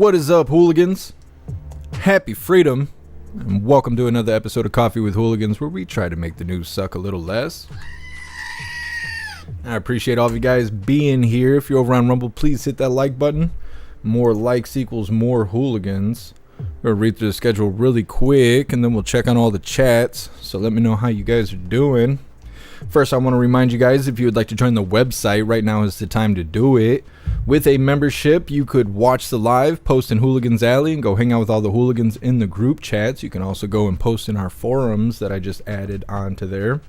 What is up, hooligans? Happy freedom, and welcome to another episode of Coffee with Hooligans, where we try to make the news suck a little less. I appreciate all of you guys being here. If you're over on Rumble, please hit that like button. More likes equals more hooligans. We're going to read through the schedule really quick, and then we'll check on all the chats. So let me know how you guys are doing. First, I want to remind you guys, if you would like to join the website, right now is the time to do it. With a membership, you could watch the live, post in Hooligans Alley, and go hang out with all the hooligans in the group chats. You can also go and post in our forums that I just added onto there.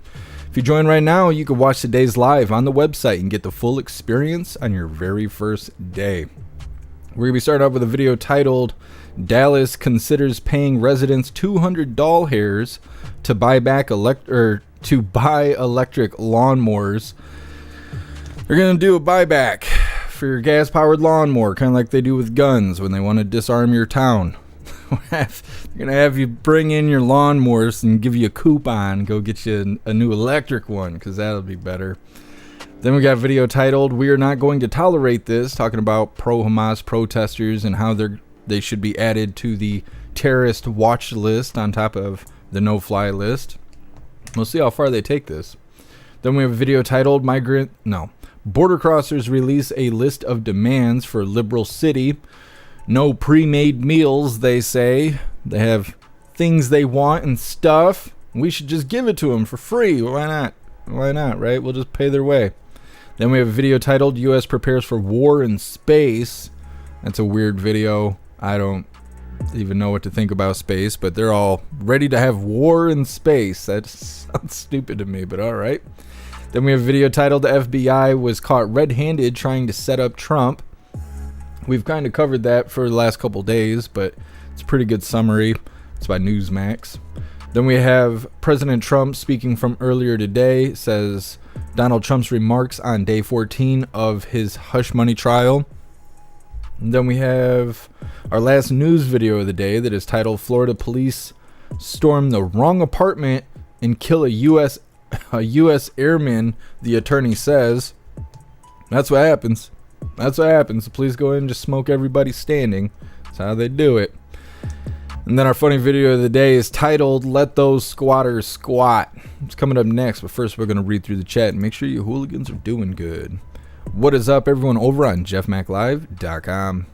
If you join right now, you can watch today's live on the website and get the full experience on your very first day. We're going to be starting off with a video titled, Dallas Considers Paying Residents $200 doll hairs to buy electric lawnmowers. They're going to do a buyback for your gas-powered lawnmower, kind of like they do with guns when they want to disarm your town. They're going to have you bring in your lawnmowers and give you a coupon. Go get you a new electric one, because that'll be better. Then we got a video titled, We Are Not Going to Tolerate This, talking about pro-Hamas protesters and how they should be added to the terrorist watch list on top of the no-fly list. We'll see how far they take this. Then we have a video titled Border Crossers Release a List of Demands for Liberal City. No pre-made meals, they say. They have things they want and stuff. We should just give it to them for free. Why not? Why not, right? We'll just pay their way. Then we have a video titled U.S. Prepares for War in Space. That's a weird video. I don't even know what to think about space, but they're all ready to have war in space. That sounds stupid to me, but all right. Then we have a video titled, The FBI was caught red-handed trying to set up Trump. We've kind of covered that for the last couple days, but it's a pretty good summary. It's by Newsmax. Then we have President Trump speaking from earlier today, says Donald Trump's remarks on day 14 of his hush money trial. And then we have our last news video of the day that is titled, Florida Police Storm the Wrong Apartment and Kill a U.S. airman, the attorney says. That's what happens. That's what happens. The police go in and just smoke everybody standing. That's how they do it. And then our funny video of the day is titled, Let Those Squatters Squat. It's coming up next, but first we're going to read through the chat and make sure you hooligans are doing good. What is up, everyone, over on jeffmaclive.com.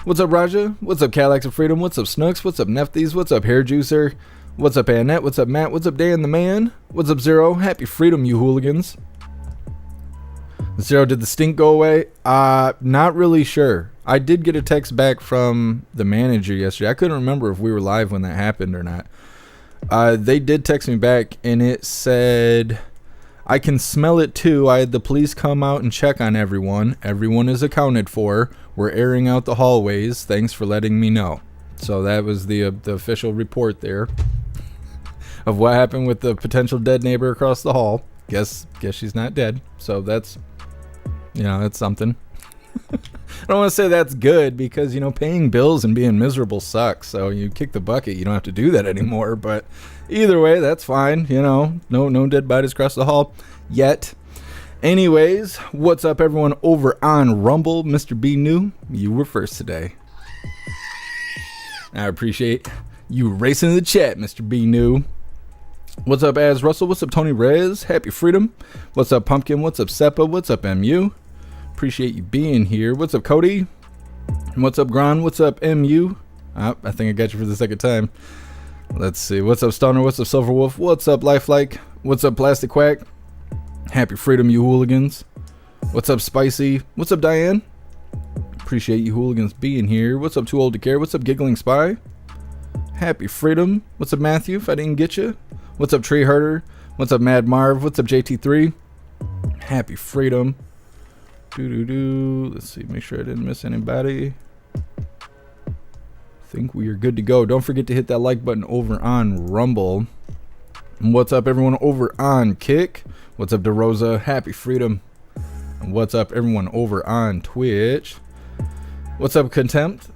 What's up, Raja? What's up, Cadillacs of Freedom? What's up, Snooks? What's up, Nefties? What's up, Hair Juicer? What's up, Annette? What's up, Matt? What's up, Dan the Man? What's up, Zero? Happy freedom, you hooligans. Zero, did the stink go away? Not really sure. I did get a text back from the manager yesterday. I couldn't remember if we were live when that happened or not. They did text me back, and it said, I can smell it too. I had the police come out and check on everyone. Everyone is accounted for. We're airing out the hallways. Thanks for letting me know. So that was the official report there of what happened with the potential dead neighbor across the hall. Guess she's not dead. So that's something. I don't want to say that's good because, paying bills and being miserable sucks. So you kick the bucket. You don't have to do that anymore. But either way, that's fine. No dead bodies across the hall yet. Anyways, what's up, everyone over on Rumble? Mr. B New, you were first today. I appreciate you racing in the chat, Mr. B New. What's up, Az Russell? What's up, Tony Rez? Happy freedom. What's up, Pumpkin? What's up, Seppa? What's up, MU? Appreciate you being here. What's up, Cody? What's up, Gron? What's up, MU? I think I got you for the second time. Let's see. What's up, Stoner? What's up, Silver Wolf? What's up, Lifelike? What's up, Plastic Quack? Happy freedom, you hooligans. What's up, Spicy? What's up, Diane? Appreciate you hooligans being here. What's up, Too Old to Care? What's up, Giggling Spy? Happy freedom. What's up, Matthew, if I didn't get you? What's up, Tree Herder? What's up, Mad Marv? What's up, JT3? Happy freedom. Let's see, make sure I didn't miss anybody. Think we are good to go. Don't forget to hit that like button over on Rumble. And what's up, everyone over on Kick? What's up, DeRosa? Happy freedom. And what's up, everyone over on Twitch? What's up, Contempt?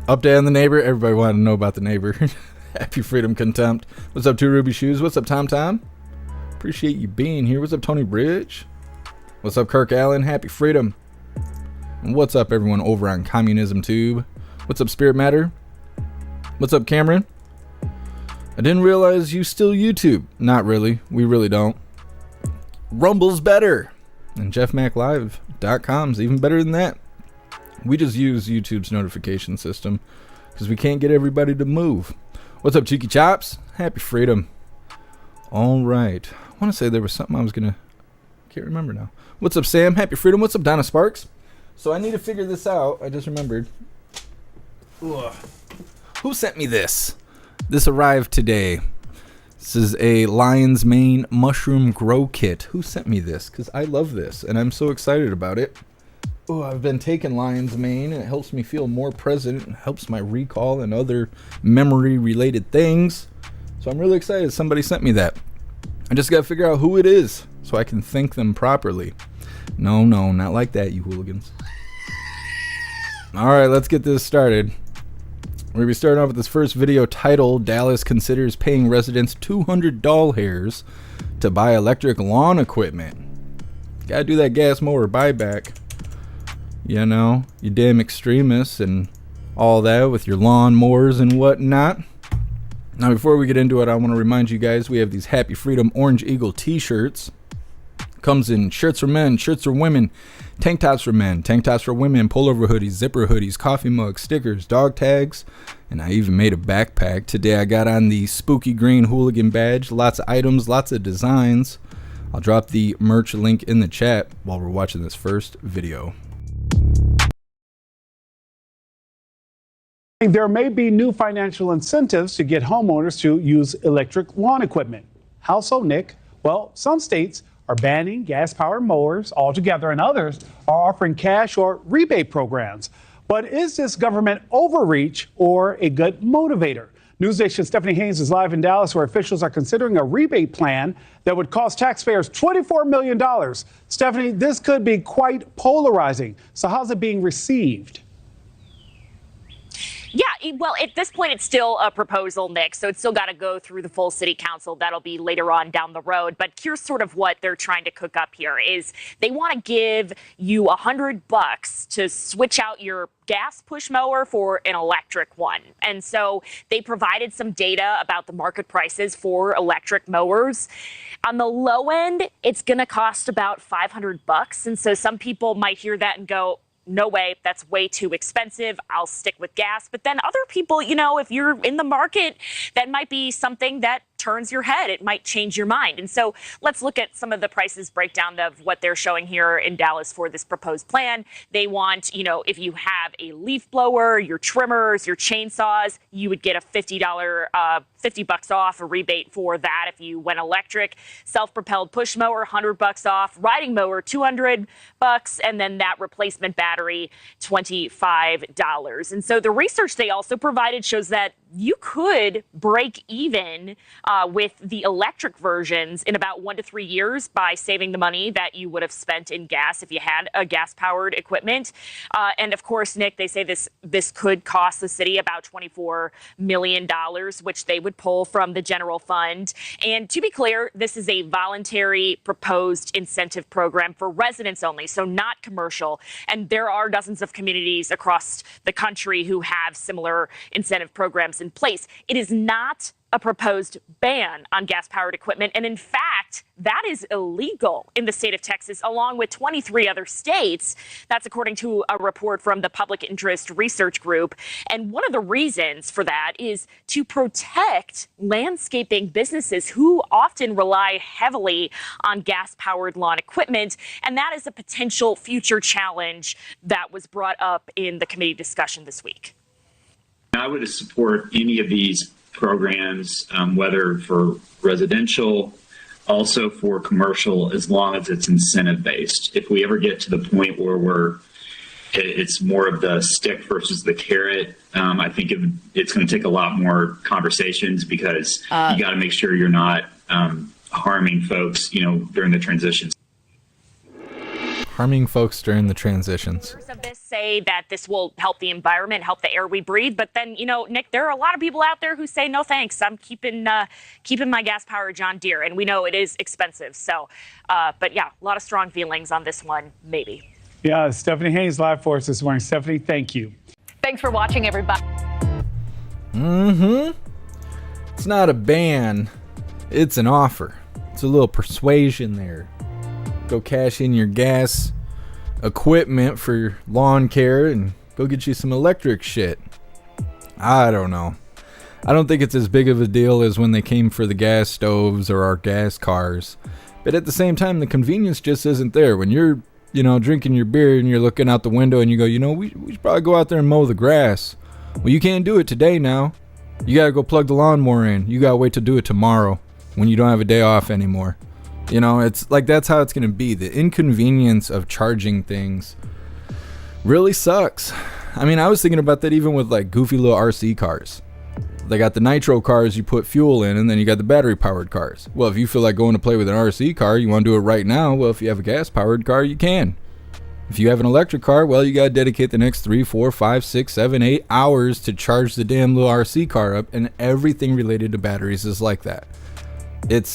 Update on the neighbor. Everybody wanted to know about the neighbor. Happy freedom, Contempt. What's up, Two Ruby Shoes? What's up, Tom Tom? Appreciate you being here. What's up, Tony Bridge? What's up, Kirk Allen? Happy freedom. And what's up, everyone over on Communism Tube? What's up, Spirit Matter? What's up, Cameron? I didn't realize you still YouTube. Not really. We really don't. Rumble's better. And jeffmaclive.com's even better than that. We just use YouTube's notification system because we can't get everybody to move. What's up, Cheeky Chops? Happy freedom. All right. I want to say there was something I was going to... Can't remember now. What's up, Sam? Happy freedom. What's up, Donna Sparks? So I need to figure this out. I just remembered. Ugh. Who sent me this? This arrived today. This is a lion's mane mushroom grow kit. Who sent me this? Because I love this, and I'm so excited about it. Oh, I've been taking lion's mane, and it helps me feel more present. It helps my recall and other memory-related things. So I'm really excited somebody sent me that. I just got to figure out who it is so I can thank them properly. No, not like that, you hooligans. All right, let's get this started. We're going to be starting off with this first video titled, Dallas Considers Paying Residents $200 hairs to Buy Electric Lawn Equipment. Gotta do that gas mower buyback. You know, you damn extremists and all that with your lawn mowers and whatnot. Now, before we get into it, I want to remind you guys we have these Happy Freedom Orange Eagle t-shirts. Comes in shirts for men, shirts for women, tank tops for men, tank tops for women, pullover hoodies, zipper hoodies, coffee mugs, stickers, dog tags, and I even made a backpack. Today I got on the spooky green hooligan badge. Lots of items, lots of designs. I'll drop the merch link in the chat while we're watching this first video. There may be new financial incentives to get homeowners to use electric lawn equipment. How so, Nick? Well, some states are banning gas-powered mowers altogether, and others are offering cash or rebate programs. But is this government overreach or a good motivator? Newsnation's Stephanie Haynes is live in Dallas, where officials are considering a rebate plan that would cost taxpayers $24 million. Stephanie, this could be quite polarizing. So how's it being received? Yeah, well, at this point, it's still a proposal, Nick, so it's still got to go through the full city council. That'll be later on down the road. But here's sort of what they're trying to cook up here is they want to give you $100 to switch out your gas push mower for an electric one. And so they provided some data about the market prices for electric mowers. On the low end, it's going to cost about $500. And so some people might hear that and go, no way, that's way too expensive. I'll stick with gas. But then other people, you know, if you're in the market, that might be something that turns your head. It might change your mind. And so let's look at some of the prices breakdown of what they're showing here in Dallas for this proposed plan. They want, you know, if you have a leaf blower, your trimmers, your chainsaws, you would get a $50 off, a rebate for that if you went electric. Self-propelled push mower, $100 off. Riding mower, $200, and then that replacement battery, $25. And so the research they also provided shows that you could break even with the electric versions in about 1 to 3 years by saving the money that you would have spent in gas if you had a gas-powered equipment. And of course, Nick, they say this could cost the city about $24 million, which they would pull from the general fund. And to be clear, this is a voluntary proposed incentive program for residents only, so not commercial. And there are dozens of communities across the country who have similar incentive programs in place. It is not a proposed ban on gas-powered equipment. And in fact, that is illegal in the state of Texas, along with 23 other states. That's according to a report from the Public Interest Research Group. And one of the reasons for that is to protect landscaping businesses who often rely heavily on gas-powered lawn equipment. And that is a potential future challenge that was brought up in the committee discussion this week. I would support any of these programs, whether for residential, also for commercial, as long as it's incentive based. If we ever get to the point where it's more of the stick versus the carrot, I think it's going to take a lot more conversations because you got to make sure you're not harming folks, you know, during the transitions. Harming folks during the transitions. Of this say that this will help the environment, help the air we breathe. But then, you know, Nick, there are a lot of people out there who say, no, thanks. I'm keeping my gas-powered John Deere. And we know it is expensive. So, but yeah, a lot of strong feelings on this one, maybe. Yeah, Stephanie Haynes live for us this morning. Stephanie, thank you. Thanks for watching, everybody. It's not a ban. It's an offer. It's a little persuasion there. Go cash in your gas equipment for lawn care and go get you some electric shit. I don't know. I don't think it's as big of a deal as when they came for the gas stoves or our gas cars. But at the same time, the convenience just isn't there. When you're, drinking your beer and you're looking out the window and you go, we should probably go out there and mow the grass. Well, you can't do it today now. You got to go plug the lawnmower in. You got to wait to do it tomorrow when you don't have a day off anymore. It's like that's how it's going to be. The inconvenience of charging things really sucks. I mean, I was thinking about that even with like goofy little RC cars. They got the nitro cars you put fuel in, and then you got the battery powered cars. Well, if you feel like going to play with an RC car, you want to do it right now. Well, if you have a gas powered car, you can. If you have an electric car, well, you got to dedicate the next 3, 4, 5, 6, 7, 8 hours to charge the damn little RC car up, and everything related to batteries is like that. It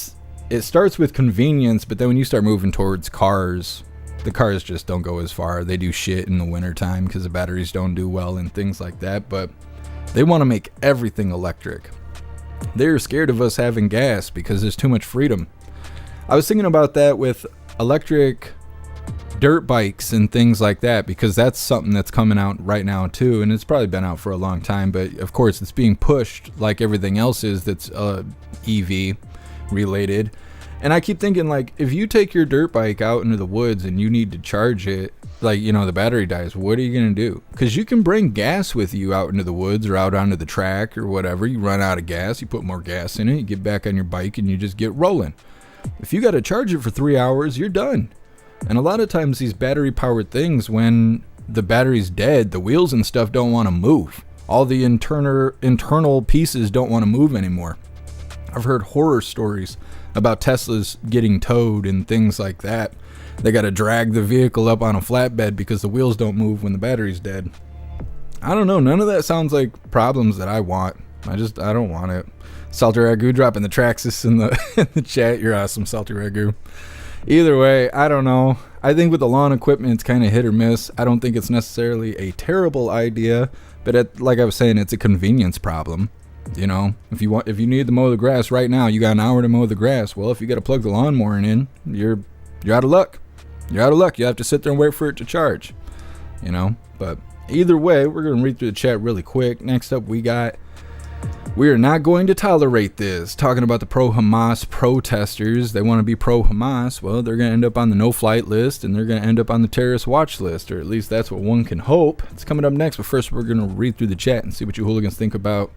starts with convenience, but then when you start moving towards cars, the cars just don't go as far. They do shit in the wintertime because the batteries don't do well and things like that, but they want to make everything electric. They're scared of us having gas because there's too much freedom. I was thinking about that with electric dirt bikes and things like that, because that's something that's coming out right now too, and it's probably been out for a long time, but of course it's being pushed like everything else is that's EV related. And I keep thinking, like, if you take your dirt bike out into the woods and you need to charge it, like, the battery dies, what are you going to do? Because you can bring gas with you out into the woods or out onto the track or whatever. You run out of gas, you put more gas in it, you get back on your bike and you just get rolling. If you got to charge it for 3 hours, you're done. And a lot of times these battery powered things, when the battery's dead, the wheels and stuff don't want to move. All the internal pieces don't want to move anymore. I've heard horror stories about Teslas getting towed and things like that. They got to drag the vehicle up on a flatbed because the wheels don't move when the battery's dead. I don't know. None of that sounds like problems that I want. I don't want it. Salty Ragu dropping the Traxxas in the chat. You're awesome, Salty Ragu. Either way, I don't know. I think with the lawn equipment, it's kind of hit or miss. I don't think it's necessarily a terrible idea, but like I was saying, it's a convenience problem. If you need to mow the grass right now, you got an hour to mow the grass. Well, if you got to plug the lawnmower in, you're out of luck. You're out of luck. You have to sit there and wait for it to charge. But either way, we're going to read through the chat really quick. Next up, we are not going to tolerate this. Talking about the pro-Hamas protesters. They want to be pro-Hamas. Well, they're going to end up on the no-flight list, and they're going to end up on the terrorist watch list, or at least that's what one can hope. It's coming up next, but first we're going to read through the chat and see what you hooligans think about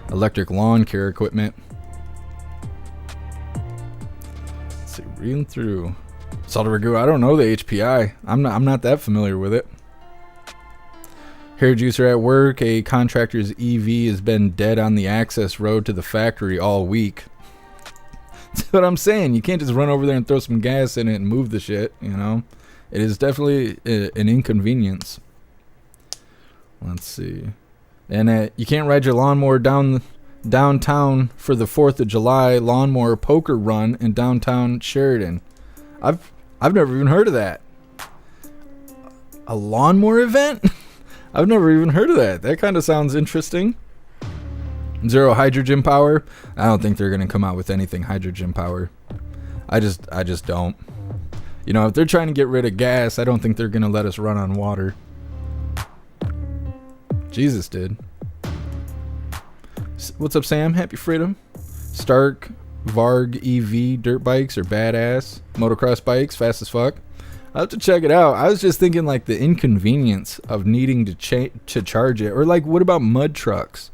electric lawn care equipment. Let's see, reading through. Salty Ragu, I don't know the HPI. I'm not that familiar with it. Hair juicer at work. A contractor's EV has been dead on the access road to the factory all week. That's what I'm saying. You can't just run over there and throw some gas in it and move the shit, It is definitely an inconvenience. Let's see. And you can't ride your lawnmower downtown for the 4th of July lawnmower poker run in downtown Sheridan. I've never even heard of that. A lawnmower event? I've never even heard of that. That kind of sounds interesting. Zero hydrogen power? I don't think they're going to come out with anything hydrogen power. I just don't. If they're trying to get rid of gas, I don't think they're going to let us run on water. Jesus did. What's up, Sam? Happy freedom. Stark Varg EV dirt bikes are badass. Motocross bikes, fast as fuck. I'll have to check it out. I was just thinking like the inconvenience of needing to charge it. Or like, what about mud trucks?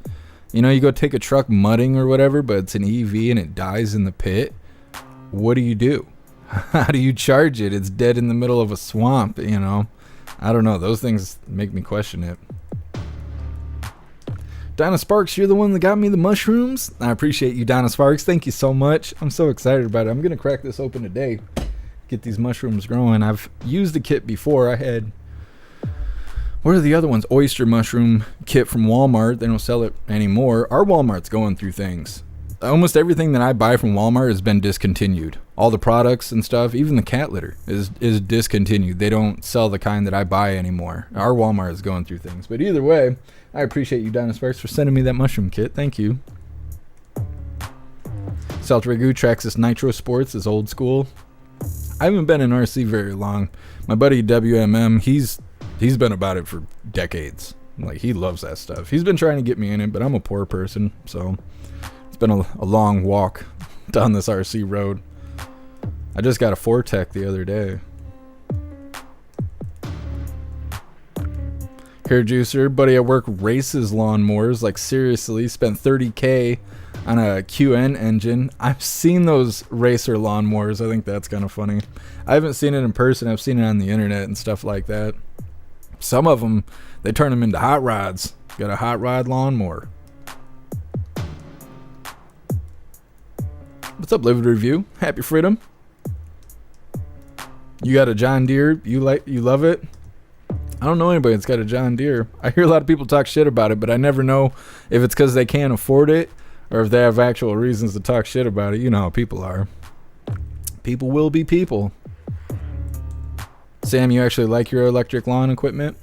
You go take a truck mudding or whatever, but it's an EV and it dies in the pit. What do you do? How do you charge it? It's dead in the middle of a swamp, I don't know. Those things make me question it. Donna Sparks, you're the one that got me the mushrooms. I appreciate you, Donna Sparks. Thank you so much. I'm so excited about it. I'm going to crack this open today. Get these mushrooms growing. I've used the kit before. I had, what are the other ones? Oyster mushroom kit from Walmart. They don't sell it anymore. Our Walmart's going through things. almost everything that I buy from Walmart has been discontinued. All the products and stuff, even the cat litter is discontinued. They don't sell the kind that I buy anymore. Our Walmart is going through things. But either way, I appreciate you, Donna Sparks, for sending me that mushroom kit. Thank you. Salt Ragu tracks this Nitro Sports is old school. I haven't been in RC very long. My buddy WMM, he's been about it for decades. Like, he loves that stuff. He's been trying to get me in it, but I'm a poor person, so it's been a long walk down this RC road. I just got a Fortec the other day. Hair juicer, buddy at work races lawnmowers. Like, seriously, spent $30K on a QN engine. I've seen those racer lawnmowers. I think that's kind of funny. I haven't seen it in person. I've seen it on the internet and stuff like that. Some of them, they turn them into hot rods. Got a hot rod lawnmower. What's up, Live Review? Happy Freedom. You got a John Deere? You love it? I don't know anybody that's got a John Deere. I hear a lot of people talk shit about it, but I never know if it's because they can't afford it or if they have actual reasons to talk shit about it. You know how people are. People will be people. Sam, you actually like your electric lawn equipment?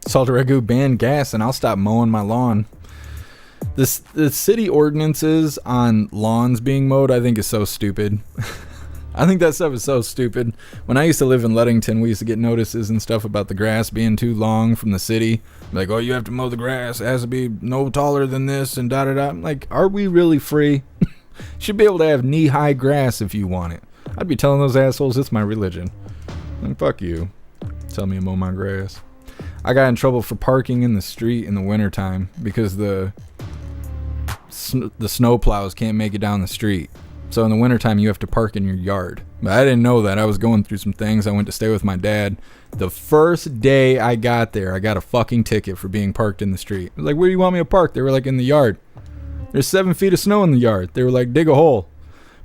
Salter Ragu, ban gas and I'll stop mowing my lawn. The city ordinances on lawns being mowed, I think, is so stupid. I think that stuff is so stupid. When I used to live in Ludington, we used to get notices and stuff about the grass being too long from the city. Like, oh, you have to mow the grass. It has to be no taller than this and da-da-da. I'm like, are we really free? Should be able to have knee-high grass if you want it. I'd be telling those assholes it's my religion. Like, fuck you. Tell me to mow my grass. I got in trouble for parking in the street in the wintertime because the snow plows can't make it down the street. So in the wintertime, you have to park in your yard. But I didn't know that. I was going through some things. I went to stay with my dad. The first day I got there, I got a fucking ticket for being parked in the street. I was like, where do you want me to park? They were like, in the yard. There's 7 feet of snow in the yard. They were like, dig a hole.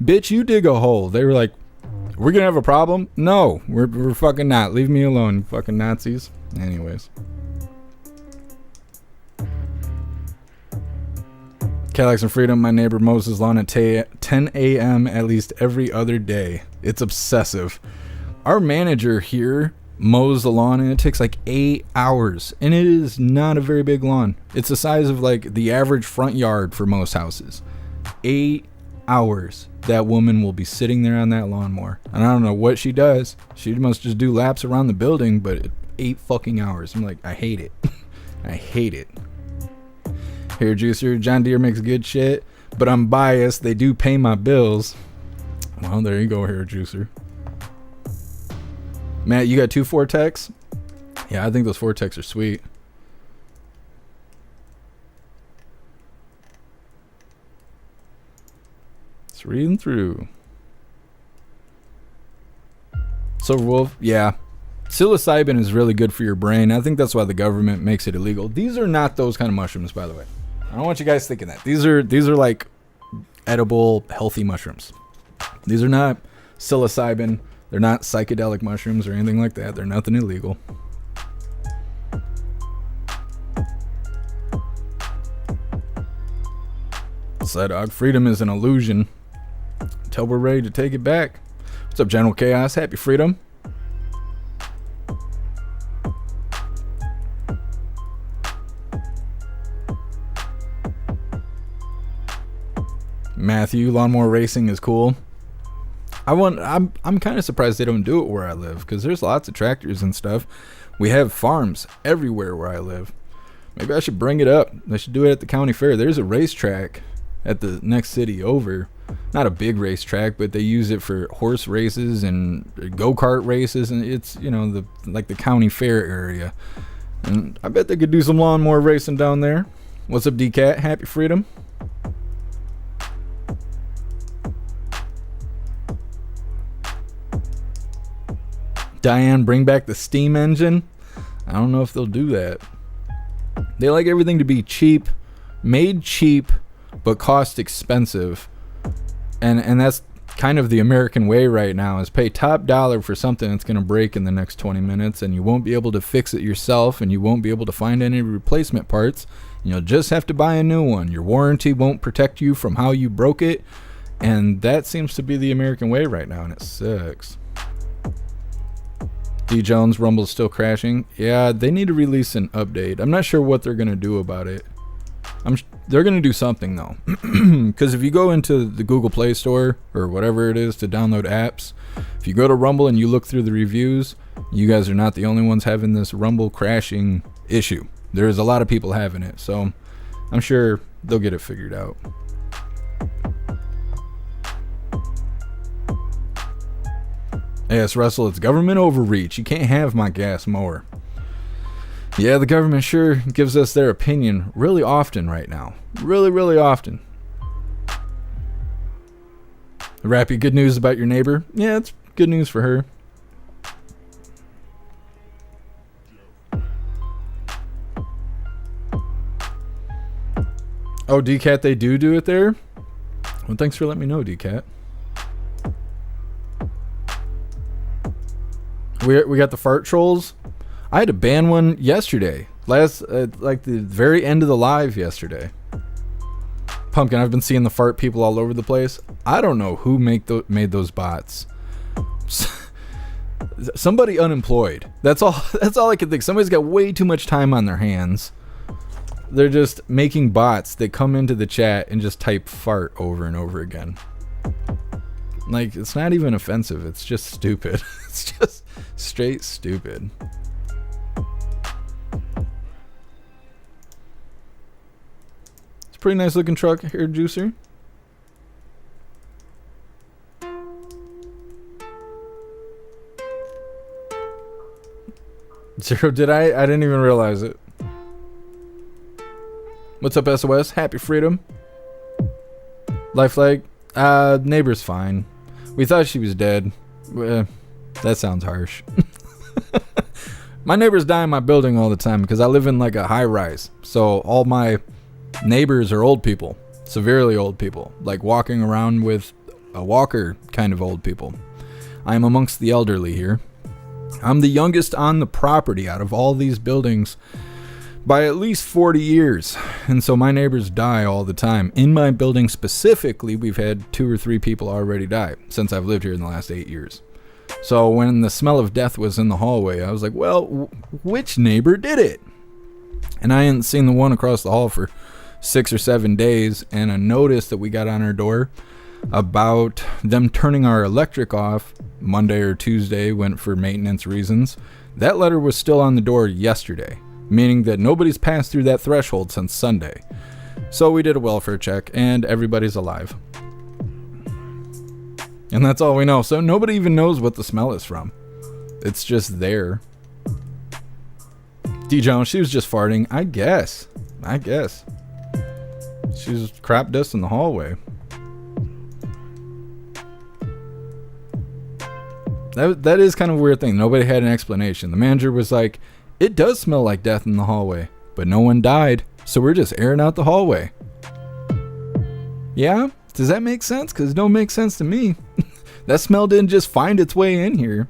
Bitch, you dig a hole. They were like, we're going to have a problem? No, we're fucking not. Leave me alone, you fucking Nazis. Anyways. Cadillacs and Freedom, my neighbor mows his lawn at 10 a.m. at least every other day. It's obsessive. Our manager here mows the lawn and it takes like 8 hours. And it is not a very big lawn. It's the size of like the average front yard for most houses. 8 hours. That woman will be sitting there on that lawnmower. And I don't know what she does. She must just do laps around the building, but 8 fucking hours. I'm like, I hate it. I hate it. Hair juicer, John Deere makes good shit, but I'm biased. They do pay my bills. Well, there you go, hair juicer. Matt, you got 2 Fortex? Yeah, I think those Fortex are sweet. Just reading through. Silver Wolf, yeah. Psilocybin is really good for your brain. I think that's why the government makes it illegal. These are not those kind of mushrooms, by the way. I don't want you guys thinking that. These are like edible, healthy mushrooms. These are not psilocybin. They're not psychedelic mushrooms or anything like that. They're nothing illegal. Sledog, freedom is an illusion until we're ready to take it back. What's up, General Chaos? Happy freedom. Matthew, lawnmower racing is cool. I'm kind of surprised they don't do it where I live, because there's lots of tractors and stuff. We have farms everywhere where I live. Maybe I should bring it up. I should do it at the county fair. There's a racetrack at the next city over. Not a big racetrack, but they use it for horse races and go-kart races, and it's, you know, the county fair area. And I bet they could do some lawnmower racing down there. What's up, DCat? Happy freedom. Diane, bring back the steam engine. I don't know if they'll do that. They like everything to be cheap, made cheap, but cost expensive. And that's kind of the American way right now, is pay top dollar for something that's going to break in the next 20 minutes, and you won't be able to fix it yourself, and you won't be able to find any replacement parts. You'll just have to buy a new one. Your warranty won't protect you from how you broke it, and that seems to be the American way right now, and it sucks. D. Jones, Rumble's still crashing. Yeah, they need to release an update. I'm not sure what they're going to do about it. They're going to do something, though. Because if you go into the Google Play Store, or whatever it is to download apps, if you go to Rumble and you look through the reviews, you guys are not the only ones having this Rumble crashing issue. There's a lot of people having it, so I'm sure they'll get it figured out. Yes, Russell, it's government overreach. You can't have my gas mower. Yeah, the government sure gives us their opinion really often right now. Really, really often. Rappy, good news about your neighbor? Yeah, it's good news for her. Oh, DCAT, they do it there? Well, thanks for letting me know, DCAT. We got the fart trolls. I had to ban one yesterday. Like the very end of the live yesterday. Pumpkin, I've been seeing the fart people all over the place. I don't know who made those bots. Somebody unemployed. That's all I can think. Somebody's got way too much time on their hands. They're just making bots that come into the chat and just type fart over and over again. Like, it's not even offensive. It's just stupid. It's just straight stupid. It's a pretty nice looking truck here, Juicer. Zero, did I? I didn't even realize it. What's up, SOS? Happy freedom. Life flag. Neighbor's fine. We thought she was dead. That sounds harsh. My neighbors die in my building all the time because I live in like a high rise. So all my neighbors are old people. Severely old people. Like walking around with a walker kind of old people. I am amongst the elderly here. I'm the youngest on the property out of all these buildings by at least 40 years. And so my neighbors die all the time. In my building specifically, we've had 2 or 3 people already die since I've lived here in the last 8 years. So when the smell of death was in the hallway, I was like, well, which neighbor did it? And I hadn't seen the one across the hall for 6 or 7 days. And a notice that we got on our door about them turning our electric off Monday or Tuesday went for maintenance reasons. That letter was still on the door yesterday, meaning that nobody's passed through that threshold since Sunday. So we did a welfare check, and everybody's alive. And that's all we know. So nobody even knows what the smell is from. It's just there. D. Jones, she was just farting. I guess. She was crap dust in the hallway. That is kind of a weird thing. Nobody had an explanation. The manager was like, it does smell like death in the hallway, but no one died, so we're just airing out the hallway. Yeah? Does that make sense? Because it don't make sense to me. That smell didn't just find its way in here.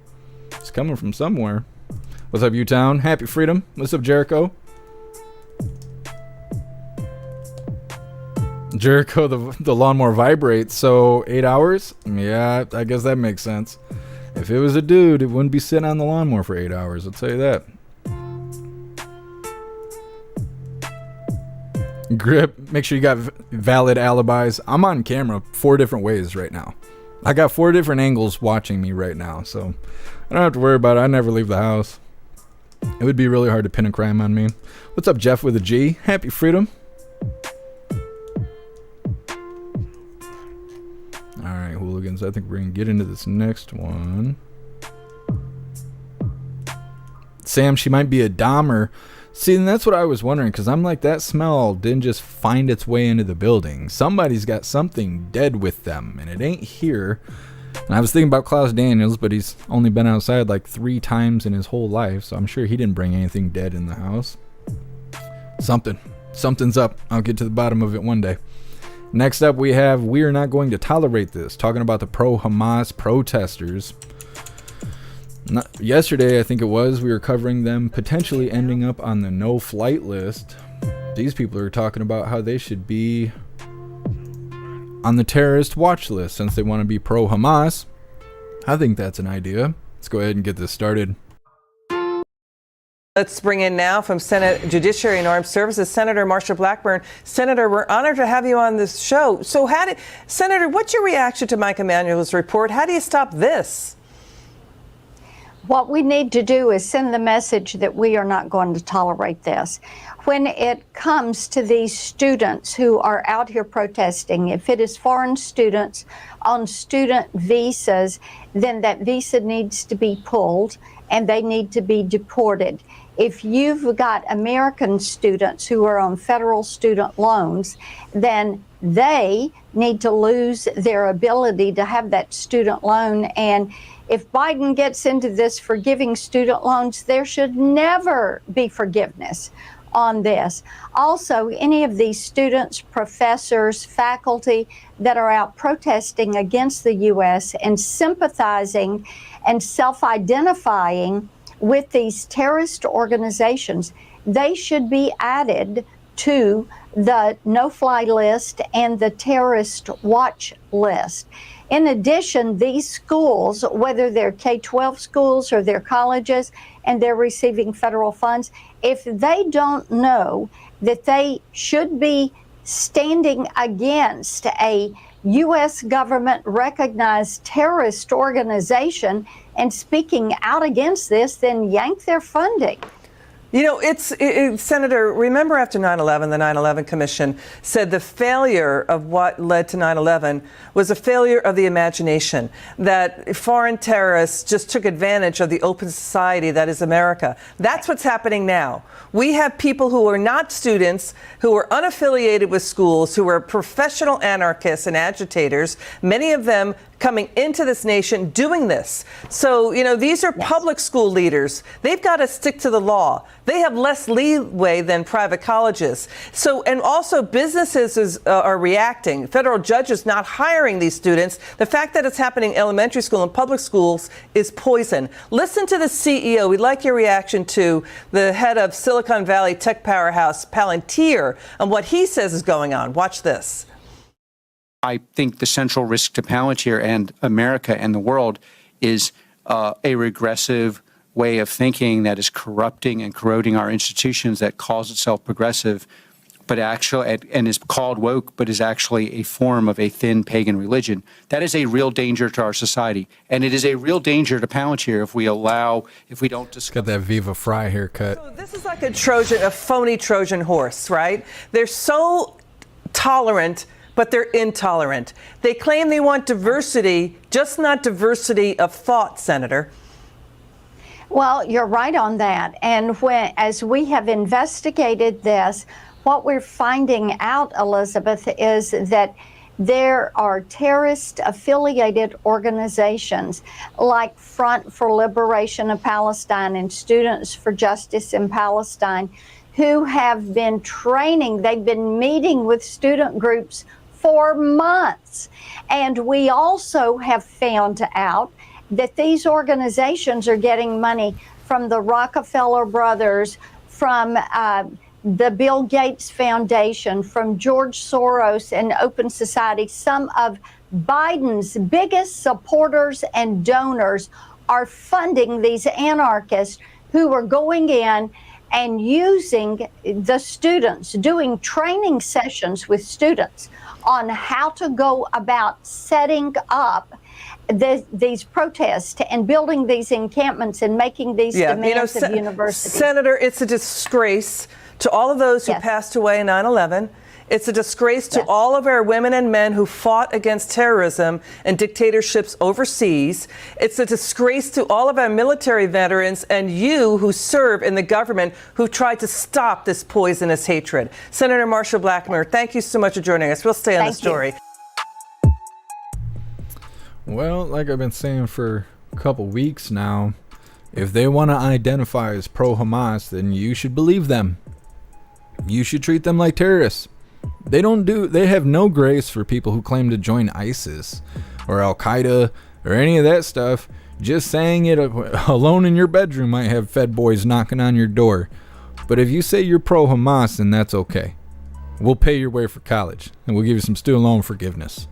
It's coming from somewhere. What's up, U-Town? Happy freedom. What's up, Jericho? Jericho, the lawnmower vibrates, so 8 hours? Yeah, I guess that makes sense. If it was a dude, it wouldn't be sitting on the lawnmower for 8 hours, I'll tell you that. Grip, make sure you got valid alibis. I'm on camera 4 different ways right now. I got 4 different angles watching me right now, so I don't have to worry about it. I never leave the house. It would be really hard to pin a crime on me. What's up, Jeff with a G? Happy freedom. Alright, hooligans. I think we're going to get into this next one. Sam, she might be a Dahmer. See, and that's what I was wondering, because I'm like, that smell didn't just find its way into the building. Somebody's got something dead with them, and it ain't here. And I was thinking about Klaus Daniels, but he's only been outside like 3 times in his whole life, so I'm sure he didn't bring anything dead in the house. Something's up. I'll get to the bottom of it one day. Next up, we have "We are not going to tolerate this," talking about the pro-Hamas protesters. Yesterday, I think it was, we were covering them potentially ending up on the no-flight list. These people are talking about how they should be on the terrorist watch list since they want to be pro-Hamas. I think that's an idea. Let's go ahead and get this started. Let's bring in now from Senate Judiciary and Armed Services, Senator Marsha Blackburn. Senator, we're honored to have you on this show. So Senator, what's your reaction to Mike Emanuel's report? How do you stop this? What we need to do is send the message that we are not going to tolerate this. When it comes to these students who are out here protesting, if it is foreign students on student visas, then that visa needs to be pulled and they need to be deported. If you've got American students who are on federal student loans, then they need to lose their ability to have that student loan. And if Biden gets into this forgiving student loans, there should never be forgiveness on this. Also, any of these students, professors, faculty that are out protesting against the U.S. and sympathizing and self-identifying with these terrorist organizations, they should be added to the no-fly list and the terrorist watch list. In addition, these schools, whether they're K-12 schools or they're colleges and they're receiving federal funds, if they don't know that they should be standing against a U.S. government recognized terrorist organization and speaking out against this, then yank their funding. You know, Senator, remember after 9/11, the 9/11 Commission said the failure of what led to 9/11 was a failure of the imagination, that foreign terrorists just took advantage of the open society that is America. That's what's happening now. We have people who are not students, who are unaffiliated with schools, who are professional anarchists and agitators, many of them coming into this nation doing this. So, you know, these are public school leaders. They've got to stick to the law. They have less leeway than private colleges. So, and also businesses are reacting. Federal judges not hiring these students. The fact that it's happening in elementary school and public schools is poison. Listen to the CEO. We'd like your reaction to the head of Silicon Valley tech powerhouse, Palantir, and what he says is going on. Watch this. I think the central risk to Palantir and America and the world is a regressive way of thinking that is corrupting and corroding our institutions, that calls itself progressive, but actually, and is called woke, but is actually a form of a thin pagan religion. That is a real danger to our society. And it is a real danger to Palantir if we don't discuss. Got that Viva Fry haircut. So this is like a phony Trojan horse, right? They're so tolerant, but they're intolerant. They claim they want diversity, just not diversity of thought, Senator. Well, you're right on that. And as we have investigated this, what we're finding out, Elizabeth, is that there are terrorist-affiliated organizations like Front for Liberation of Palestine and Students for Justice in Palestine who have been training. They've been meeting with student groups for months. And we also have found out that these organizations are getting money from the Rockefeller brothers, from the Bill Gates Foundation, from George Soros and Open Society. Some of Biden's biggest supporters and donors are funding these anarchists who are going in and using the students, doing training sessions with students on how to go about setting up these protests and building these encampments and making these demands of universities. Senator, it's a disgrace to all of those who passed away in 9/11. It's a disgrace to all of our women and men who fought against terrorism and dictatorships overseas. It's a disgrace to all of our military veterans and you who serve in the government who tried to stop this poisonous hatred. Senator Marsha Blackburn, thank you so much for joining us. We'll stay on the story. Well, like I've been saying for a couple weeks now, if they want to identify as pro-Hamas, then you should believe them. You should treat them like terrorists. They have no grace for people who claim to join ISIS or Al Qaeda or any of that stuff. Just saying it alone in your bedroom might have Fed boys knocking on your door. But if you say you're pro-Hamas, then that's okay. We'll pay your way for college, and we'll give you some student loan forgiveness.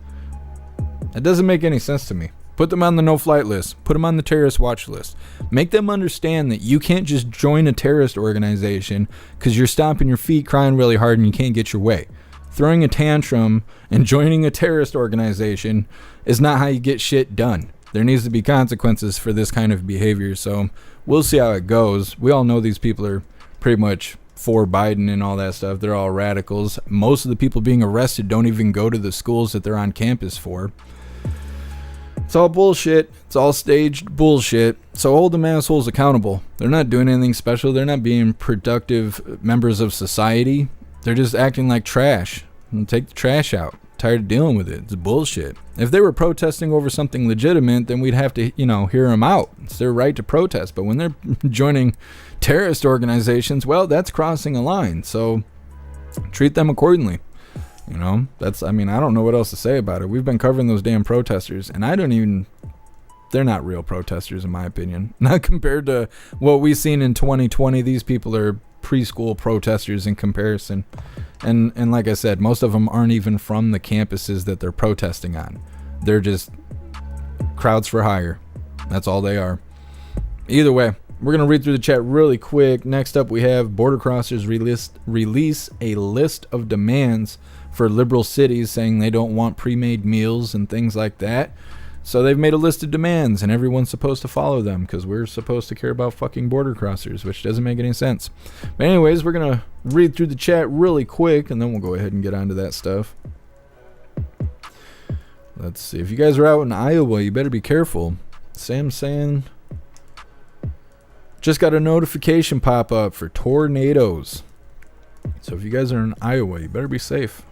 That doesn't make any sense to me. Put them on the no-flight list. Put them on the terrorist watch list. Make them understand that you can't just join a terrorist organization because you're stomping your feet, crying really hard, and you can't get your way. Throwing a tantrum and joining a terrorist organization is not how you get shit done. There needs to be consequences for this kind of behavior, so we'll see how it goes. We all know these people are pretty much for Biden and all that stuff. They're all radicals. Most of the people being arrested don't even go to the schools that they're on campus for. It's all bullshit. It's all staged bullshit. So hold them assholes accountable. They're not doing anything special. They're not being productive members of society. They're just acting like trash. And take the trash out. Tired of dealing with it. It's bullshit. If they were protesting over something legitimate, then we'd have to, hear them out. It's their right to protest. But when they're joining terrorist organizations, well, that's crossing a line. So treat them accordingly. I don't know what else to say about it. We've been covering those damn protesters, and they're not real protesters in my opinion. Not compared to what we've seen in 2020. These people are preschool protesters in comparison. And like I said, most of them aren't even from the campuses that they're protesting on. They're just crowds for hire. That's all they are. Either way, we're going to read through the chat really quick. Next up, we have border crossers release a list of demands for liberal cities, saying they don't want pre-made meals and things like that. So they've made a list of demands, and everyone's supposed to follow them because we're supposed to care about fucking border crossers, which doesn't make any sense. But anyways, we're going to read through the chat really quick, and then we'll go ahead and get onto that stuff. Let's see. If you guys are out in Iowa, you better be careful. Sam's saying, just got a notification pop up for tornadoes. So if you guys are in Iowa, you better be safe.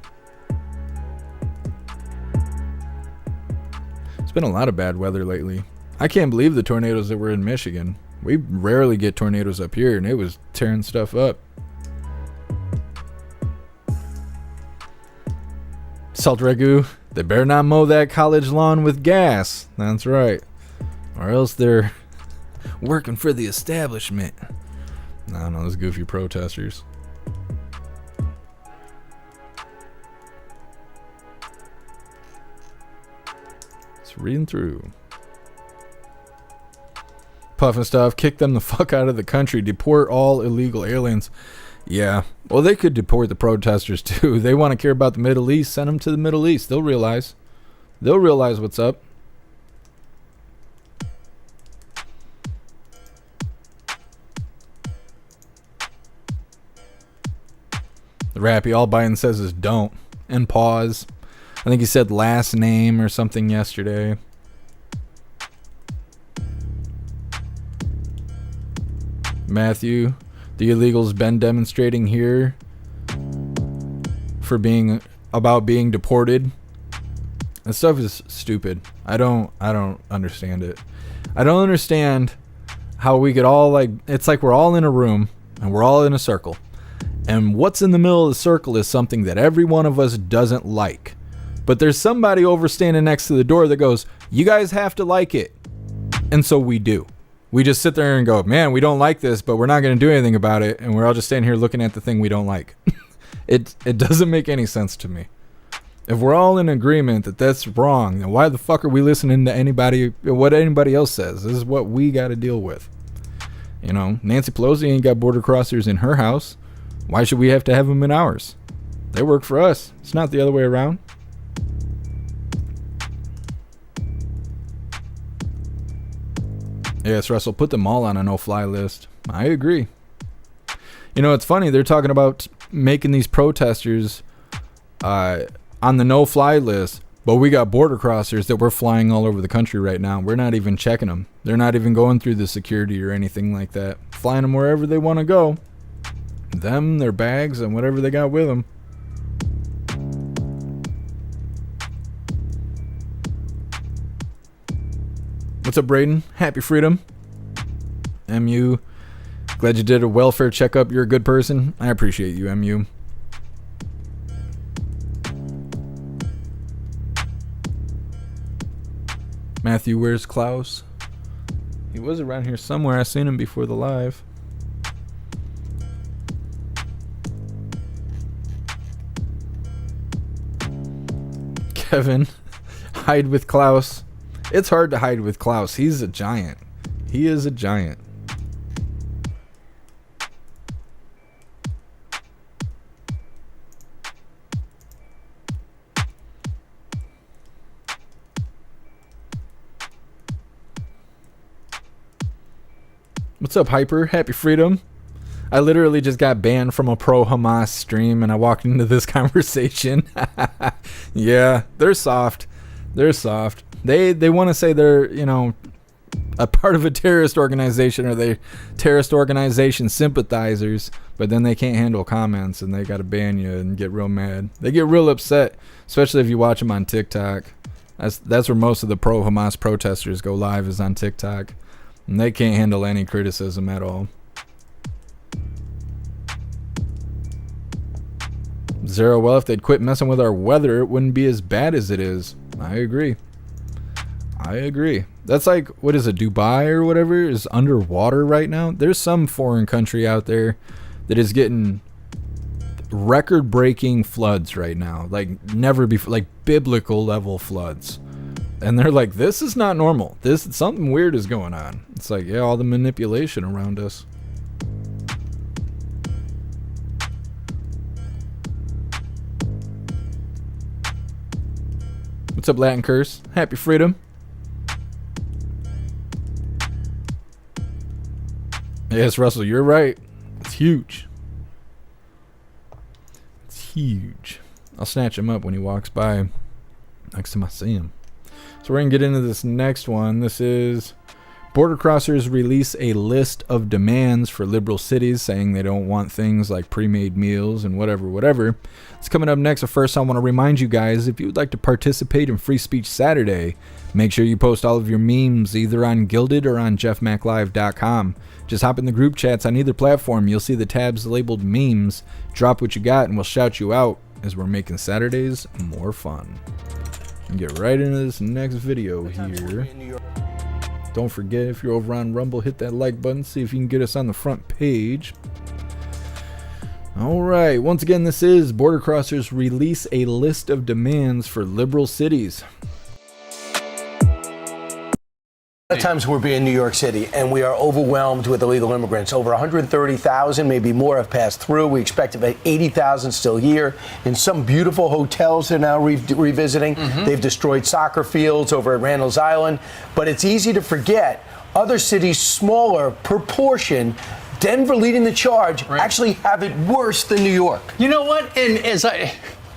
It's been a lot of bad weather lately. I can't believe the tornadoes that were in Michigan. We rarely get tornadoes up here, and it was tearing stuff up. Salt ragu, they better not mow that college lawn with gas. That's right. Or else they're working for the establishment. I don't know, those goofy protesters. Reading through. Puffin stuff. Kick them the fuck out of the country. Deport all illegal aliens. Yeah. Well, they could deport the protesters too. They want to care about the Middle East. Send them to the Middle East. They'll realize what's up. The rappy all Biden says is don't. And pause. I think he said last name or something yesterday. Matthew, the illegals been demonstrating here for being deported. That stuff is stupid. I don't understand it. I don't understand how we could all it's like we're all in a room and we're all in a circle. And what's in the middle of the circle is something that every one of us doesn't like. But there's somebody over standing next to the door that goes, you guys have to like it. And so we do. We just sit there and go, man, we don't like this, but we're not going to do anything about it. And we're all just standing here looking at the thing we don't like. It doesn't make any sense to me. If we're all in agreement that that's wrong, then why the fuck are we listening to what anybody else says? This is what we got to deal with. Nancy Pelosi ain't got border crossers in her house. Why should we have to have them in ours? They work for us. It's not the other way around. Yes, Russell, put them all on a no-fly list. I agree. It's funny. They're talking about making these protesters on the no-fly list, but we got border crossers that we're flying all over the country right now. We're not even checking them. They're not even going through the security or anything like that. Flying them wherever they want to go. Them, their bags, and whatever they got with them. What's up, Braden? Happy freedom. MU. Glad you did a welfare checkup. You're a good person. I appreciate you, MU. Matthew, where's Klaus? He was around here somewhere. I seen him before the live. Kevin, hide with Klaus. It's hard to hide with Klaus. He's a giant. He is a giant. What's up, Hyper? Happy freedom. I literally just got banned from a pro-Hamas stream and I walked into this conversation. Yeah, they're soft. They're soft. They want to say they're, you know, a part of a terrorist organization, or they terrorist organization sympathizers, but then they can't handle comments and they got to ban you and get real mad. They get real upset, especially if you watch them on TikTok. That's where most of the pro-Hamas protesters go live, is on TikTok. And they can't handle any criticism at all. Zero, well, if they'd quit messing with our weather, it wouldn't be as bad as it is. I agree. I agree. That's like, what is it, Dubai or whatever is underwater right now? There's some foreign country out there that is getting record-breaking floods right now. Like, never before, like biblical level floods. And they're like, this is not normal. Something weird is going on. It's like, yeah, all the manipulation around us. What's up, Latin Curse? Happy freedom. Yes, Russell, you're right. It's huge. It's huge. I'll snatch him up when he walks by. Next time I see him. So we're going to get into this next one. This is border crossers release a list of demands for liberal cities, saying they don't want things like pre-made meals and whatever. It's coming up next. But first, I want to remind you guys, if you would like to participate in Free Speech Saturday, make sure you post all of your memes either on Gilded or on jeffmaclive.com. Just hop in the group chats on either platform. You'll see the tabs labeled memes. Drop what you got and we'll shout you out as we're making Saturdays more fun. And get right into this next video here. Don't forget, if you're over on Rumble, hit that like button. See if you can get us on the front page. Alright, once again, this is Border Crossers release a list of demands for liberal cities. A lot of times we're in New York City and we are overwhelmed with illegal immigrants. Over 130,000, maybe more, have passed through. We expect about 80,000 still here. In some beautiful hotels they're now revisiting. They've destroyed soccer fields over at Randall's Island. But it's easy to forget other cities, smaller proportion, Denver leading the charge, actually have it worse than New York. You know what? And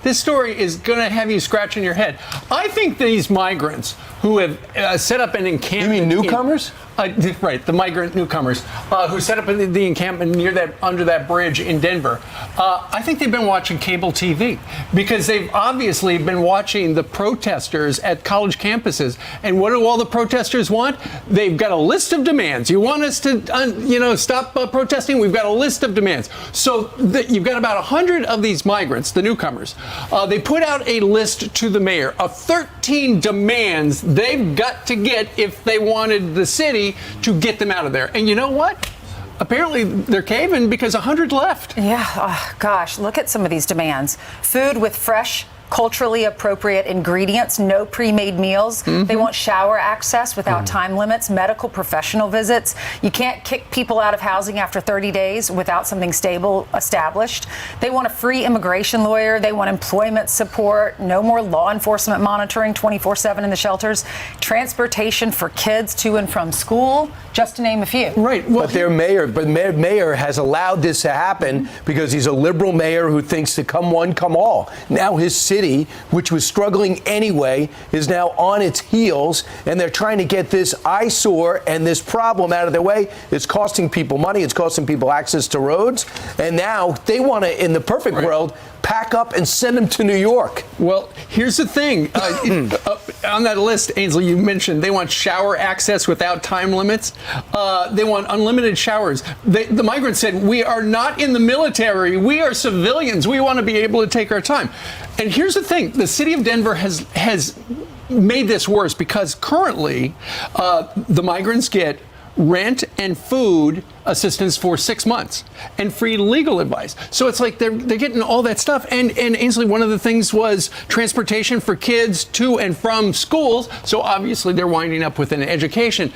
this story is going to have you scratching your head. I think these migrants who have set up an encampment. You mean newcomers? Right, the migrant newcomers who set up the encampment under that bridge in Denver. I think they've been watching cable TV because they've obviously been watching the protesters at college campuses. And what do all the protesters want? They've got a list of demands. You want us to, stop protesting? We've got a list of demands. So you've got about 100 of these migrants, the newcomers. They put out a list to the mayor of 13 demands they've got to get if they wanted the city to get them out of there. And you know what? Apparently they're caving because 100 left. Yeah, oh, gosh, look at some of these demands. Food with fresh, culturally appropriate ingredients, no pre-made meals. They want shower access without time limits, medical professional visits. You can't kick people out of housing after 30 days without something stable established. They want a free immigration lawyer. They want employment support, no more law enforcement monitoring 24/7 in the shelters, transportation for kids to and from school, just to name a few. Right. Well, but mayor has allowed this to happen because he's a liberal mayor who thinks to come one, come all. Now his city, which was struggling anyway, is now on its heels, and they're trying to get this eyesore and this problem out of their way. It's costing people money. It's costing people access to roads. And now they want to, in the perfect world, pack up and send them to New York. Well, here's the thing. On that list, Ainsley, you mentioned they want shower access without time limits. They want unlimited showers. The migrants said, we are not in the military. We are civilians. We want to be able to take our time. And here's the thing. The city of Denver has made this worse because currently the migrants get rent and food assistance for 6 months and free legal advice. So it's like they're getting all that stuff. And Ainsley, one of the things was transportation for kids to and from schools. So obviously they're winding up with an education.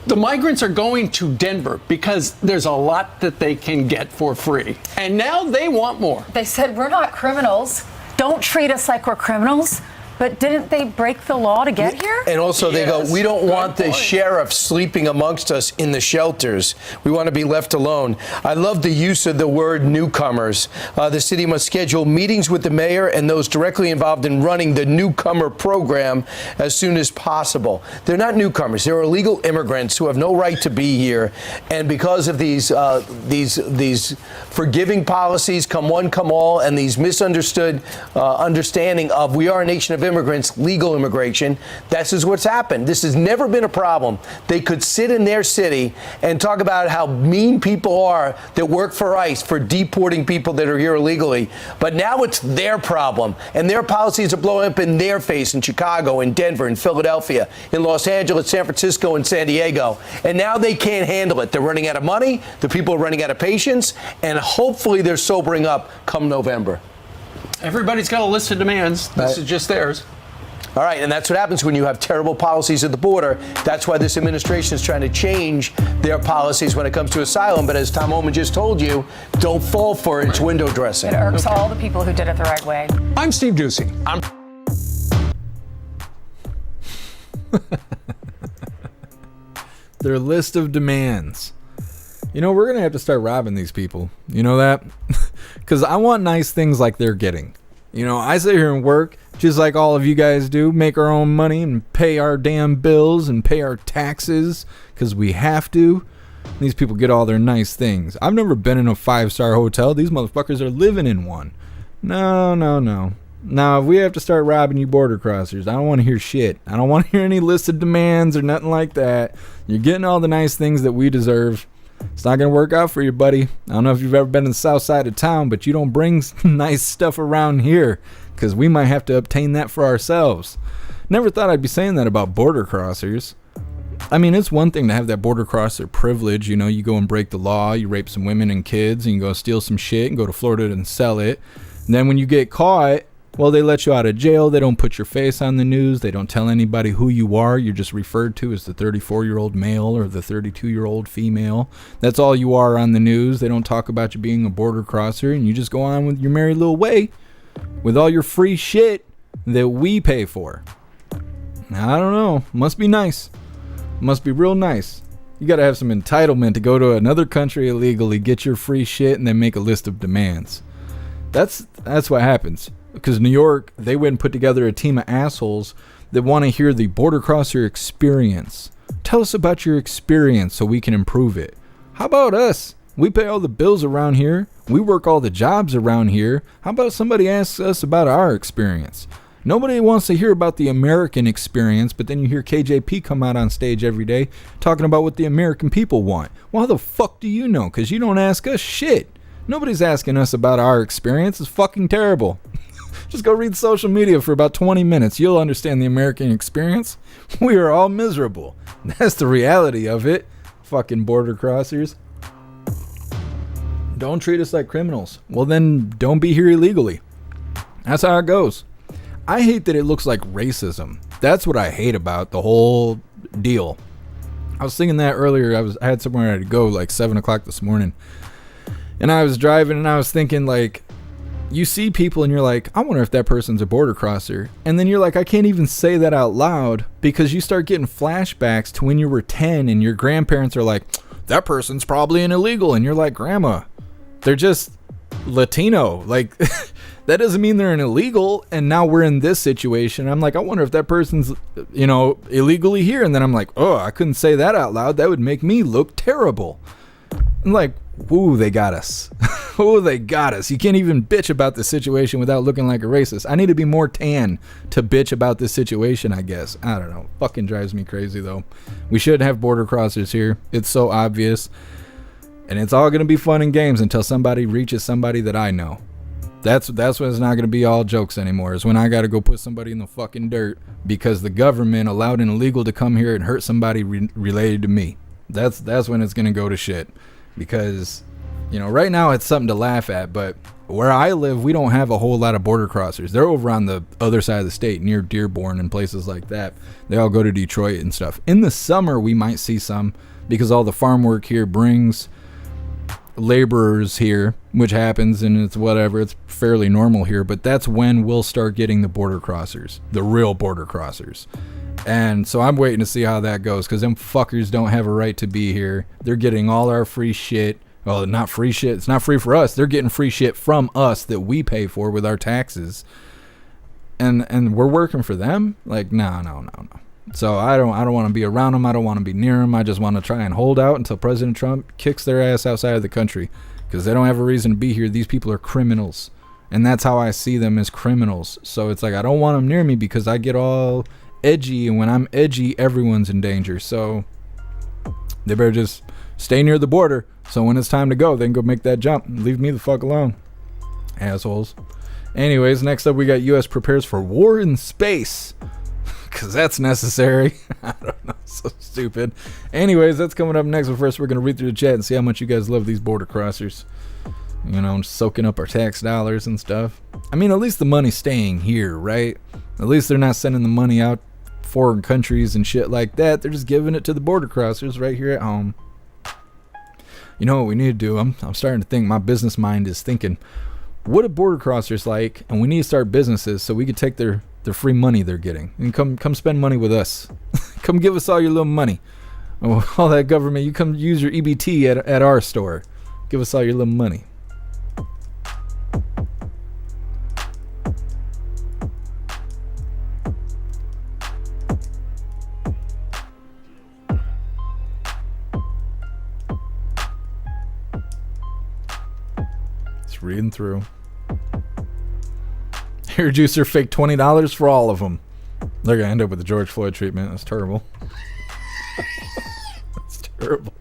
The migrants are going to Denver because there's a lot that they can get for free. And now they want more. They said, we're not criminals. Don't treat us like we're criminals. But didn't they break the law to get here? And also they go, we don't want the sheriff sleeping amongst us in the shelters. We want to be left alone. I love the use of the word newcomers. The city must schedule meetings with the mayor and those directly involved in running the newcomer program as soon as possible. They're not newcomers. They're illegal immigrants who have no right to be here. And because of these forgiving policies, come one, come all, and these misunderstood understanding of we are a nation of immigrants, legal immigration. This is what's happened. This has never been a problem. They could sit in their city and talk about how mean people are that work for ICE for deporting people that are here illegally. But now it's their problem. And their policies are blowing up in their face in Chicago, in Denver, in Philadelphia, in Los Angeles, San Francisco, and San Diego. And now they can't handle it. They're running out of money. The people are running out of patience. And hopefully they're sobering up come November. Everybody's got a list of demands. This is just theirs. All right, and that's what happens when you have terrible policies at the border. That's why this administration is trying to change their policies when it comes to asylum. But as Tom Oman just told you, don't fall for it. It's window dressing. It irks all the people who did it the right way. I'm Steve Ducey. Their list of demands. You know, we're going to have to start robbing these people. You know that? Because I want nice things like they're getting. You know, I sit here and work just like all of you guys do, make our own money and pay our damn bills and pay our taxes because we have to. These people get all their nice things. I've never been in a 5-star hotel. These motherfuckers are living in one. No. Now, if we have to start robbing you border crossers, I don't want to hear shit. I don't want to hear any list of demands or nothing like that. You're getting all the nice things that we deserve. It's not going to work out for you, buddy. I don't know if you've ever been to the south side of town, but you don't bring nice stuff around here because we might have to obtain that for ourselves. Never thought I'd be saying that about border crossers. I mean, it's one thing to have that border crosser privilege. You know, you go and break the law, you rape some women and kids, and you go steal some shit and go to Florida and sell it. And then when you get caught, well, they let you out of jail. They don't put your face on the news. They don't tell anybody who you are. You're just referred to as the 34-year-old male or the 32-year-old female. That's all you are on the news. They don't talk about you being a border crosser, and you just go on with your merry little way with all your free shit that we pay for. Now, I don't know. Must be nice. Must be real nice. You got to have some entitlement to go to another country illegally, get your free shit, and then make a list of demands. That's what happens. Because New York, they went and put together a team of assholes that want to hear the border crosser experience. Tell us about your experience so we can improve it. How about us? We pay all the bills around here. We work all the jobs around here. How about somebody asks us about our experience? Nobody wants to hear about the American experience, but then you hear KJP come out on stage every day talking about what the American people want. Well, how the fuck do you know? Because you don't ask us shit. Nobody's asking us about our experience. It's fucking terrible. Just go read social media for about 20 minutes. You'll understand the American experience. We are all miserable. That's the reality of it. Fucking border crossers. Don't treat us like criminals. Well, then don't be here illegally. That's how it goes. I hate that it looks like racism. That's what I hate about the whole deal. I was thinking that earlier. I had somewhere to go like 7 o'clock this morning. And I was driving and I was thinking like, you see people and you're like, I wonder if that person's a border crosser. And then you're like, I can't even say that out loud because you start getting flashbacks to when you were 10 and your grandparents are like, that person's probably an illegal. And you're like, Grandma, they're just Latino. Like, that doesn't mean they're an illegal. And now we're in this situation. I'm like, I wonder if that person's, you know, illegally here. And then I'm like, oh, I couldn't say that out loud. That would make me look terrible. I'm like, ooh, they got us. Ooh, they got us. You can't even bitch about the situation without looking like a racist. I need to be more tan to bitch about this situation, I guess. I don't know. Fucking drives me crazy, though. We should have border crossers here. It's so obvious. And it's all going to be fun and games until somebody reaches somebody that I know. That's when it's not going to be all jokes anymore. Is when I got to go put somebody in the fucking dirt because the government allowed an illegal to come here and hurt somebody related to me. That's when it's going to go to shit. Because, you know, right now it's something to laugh at, but where I live, we don't have a whole lot of border crossers. They're over on the other side of the state, near Dearborn and places like that. They all go to Detroit and stuff. In the summer, we might see some because all the farm work here brings laborers here, which happens, and it's whatever. It's fairly normal here, but that's when we'll start getting the border crossers, the real border crossers. And so I'm waiting to see how that goes, because them fuckers don't have a right to be here. They're getting all our free shit. Well, not free shit. It's not free for us. They're getting free shit from us that we pay for with our taxes. And we're working for them? Like, no. So I don't want to be around them. I don't want to be near them. I just want to try and hold out until President Trump kicks their ass outside of the country, because they don't have a reason to be here. These people are criminals, and that's how I see them, as criminals. So it's like I don't want them near me because I get all edgy, and when I'm edgy, everyone's in danger. So they better just stay near the border, so when it's time to go, they can go make that jump. Leave me the fuck alone, assholes. Anyways, next up we got U.S. prepares for war in space. Because that's necessary. I don't know. So stupid. Anyways, that's coming up next. But first, we're going to read through the chat and see how much you guys love these border crossers. You know, soaking up our tax dollars and stuff. I mean, at least the money's staying here, right? At least they're not sending the money out foreign countries and shit like that. They're just giving it to the border crossers right here at home. You know what we need to do? I'm starting to think, my business mind is thinking, what are border crossers like? And we need to start businesses so we could take their free money they're getting and come spend money with us. Come give us all your little money. All that government, you come use your EBT at our store. Give us all your little money. Just reading through. Hair juicer fake $20 for all of them. They're gonna end up with the George Floyd treatment. That's terrible. That's terrible.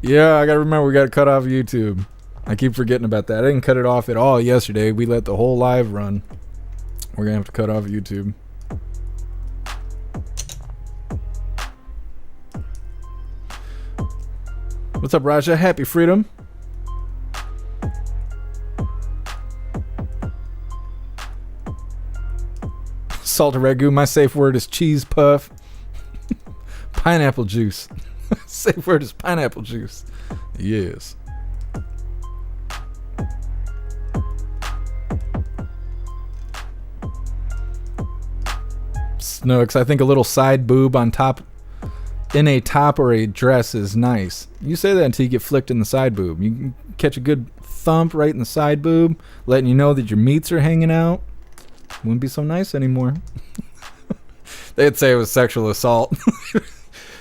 Yeah, I gotta remember we gotta cut off YouTube. I keep forgetting about that. I didn't cut it off at all yesterday. We let the whole live run. We're gonna have to cut off YouTube. What's up, Raja? Happy freedom. Salted ragu. My safe word is cheese puff. Pineapple juice. Safe word is pineapple juice. Yes. Snooks. I think a little side boob on top, in a top or a dress, is nice. You say that until you get flicked in the side boob. You can catch a good thump right in the side boob, letting you know that your meats are hanging out. Wouldn't be so nice anymore. They'd say it was sexual assault.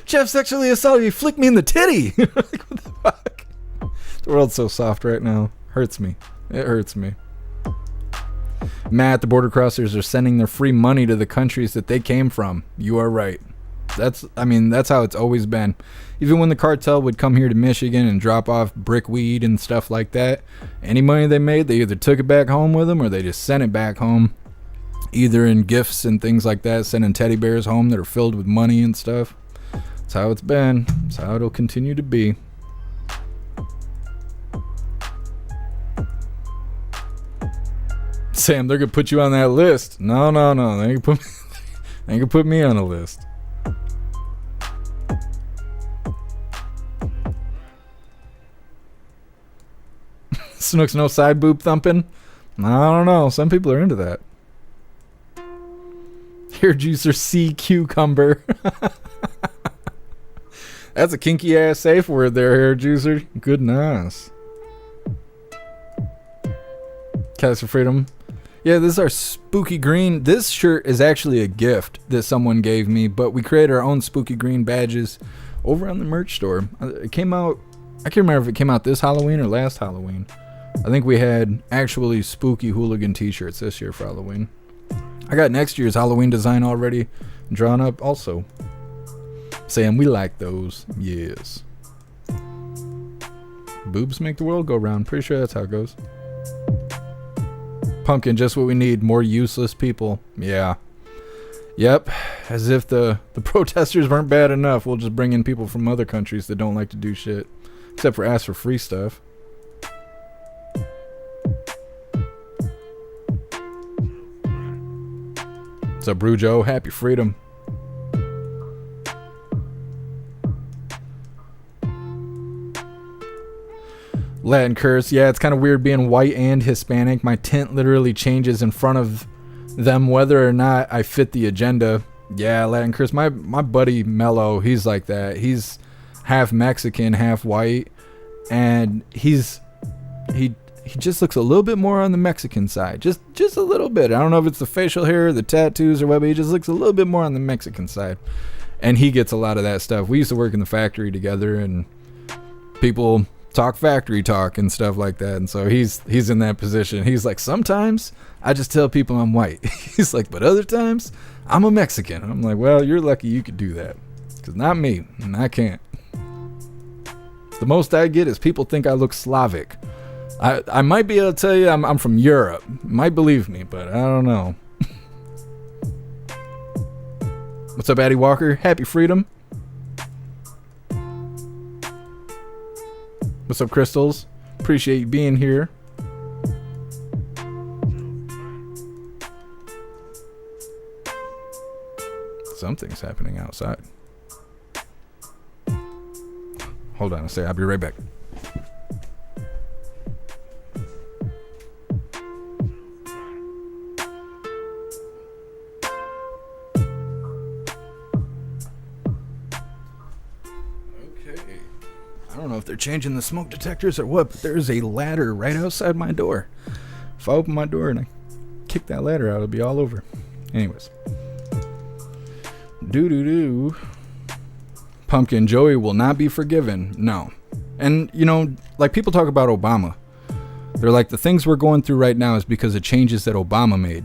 Jeff sexually assaulted you. Flicked me in the titty. Like, what the fuck? The world's so soft right now. Hurts me. It hurts me. Matt, the border crossers are sending their free money to the countries that they came from. You are right. That's how it's always been. Even when the cartel would come here to Michigan and drop off brick weed and stuff like that, any money they made, they either took it back home with them or they just sent it back home. Either in gifts and things like that, sending teddy bears home that are filled with money and stuff. That's how it's been. That's how it'll continue to be. Sam, they're gonna put you on that list. No. They ain't gonna put me on a list. Snooks, no side boob thumping? I don't know. Some people are into that. Hair juicer C cucumber. That's a kinky ass safe word there, hair juicer. Goodness. Cats for Freedom. Yeah, this is our spooky green. This shirt is actually a gift that someone gave me, but we created our own spooky green badges over on the merch store. It came out, I can't remember if it came out this Halloween or last Halloween. I think we had actually spooky hooligan t-shirts this year for Halloween. I got next year's Halloween design already drawn up also. Sam, we like those. Yes. Boobs make the world go round. Pretty sure that's how it goes. Pumpkin, just what we need. More useless people. Yeah. Yep. As if the protesters weren't bad enough. We'll just bring in people from other countries that don't like to do shit. Except for ask for free stuff. What's up, Brujo? Happy freedom. Latin curse. Yeah, it's kind of weird being white and Hispanic. My tint literally changes in front of them whether or not I fit the agenda. Yeah, Latin curse. My buddy Mello, he's like that. He's half Mexican, half white, and he just looks a little bit more on the Mexican side. Just a little bit. I don't know if it's the facial hair, or the tattoos, or what, but he just looks a little bit more on the Mexican side. And he gets a lot of that stuff. We used to work in the factory together, and people talk factory talk and stuff like that. And so he's in that position. He's like, sometimes I just tell people I'm white. He's like, but other times I'm a Mexican. And I'm like, well, you're lucky you could do that, because not me, and I can't. The most I get is people think I look Slavic. I might be able to tell you I'm from Europe. Might believe me, but I don't know. What's up, Addie Walker? Happy freedom. What's up, Crystals? Appreciate you being here. Something's happening outside. Hold on a second. I'll be right back. I don't know if they're changing the smoke detectors or what, but there's a ladder right outside my door. If I open my door and I kick that ladder out, it'll be all over. Anyways. Pumpkin, Joey will not be forgiven. No. And, you know, like people talk about Obama. They're like, the things we're going through right now is because of changes that Obama made.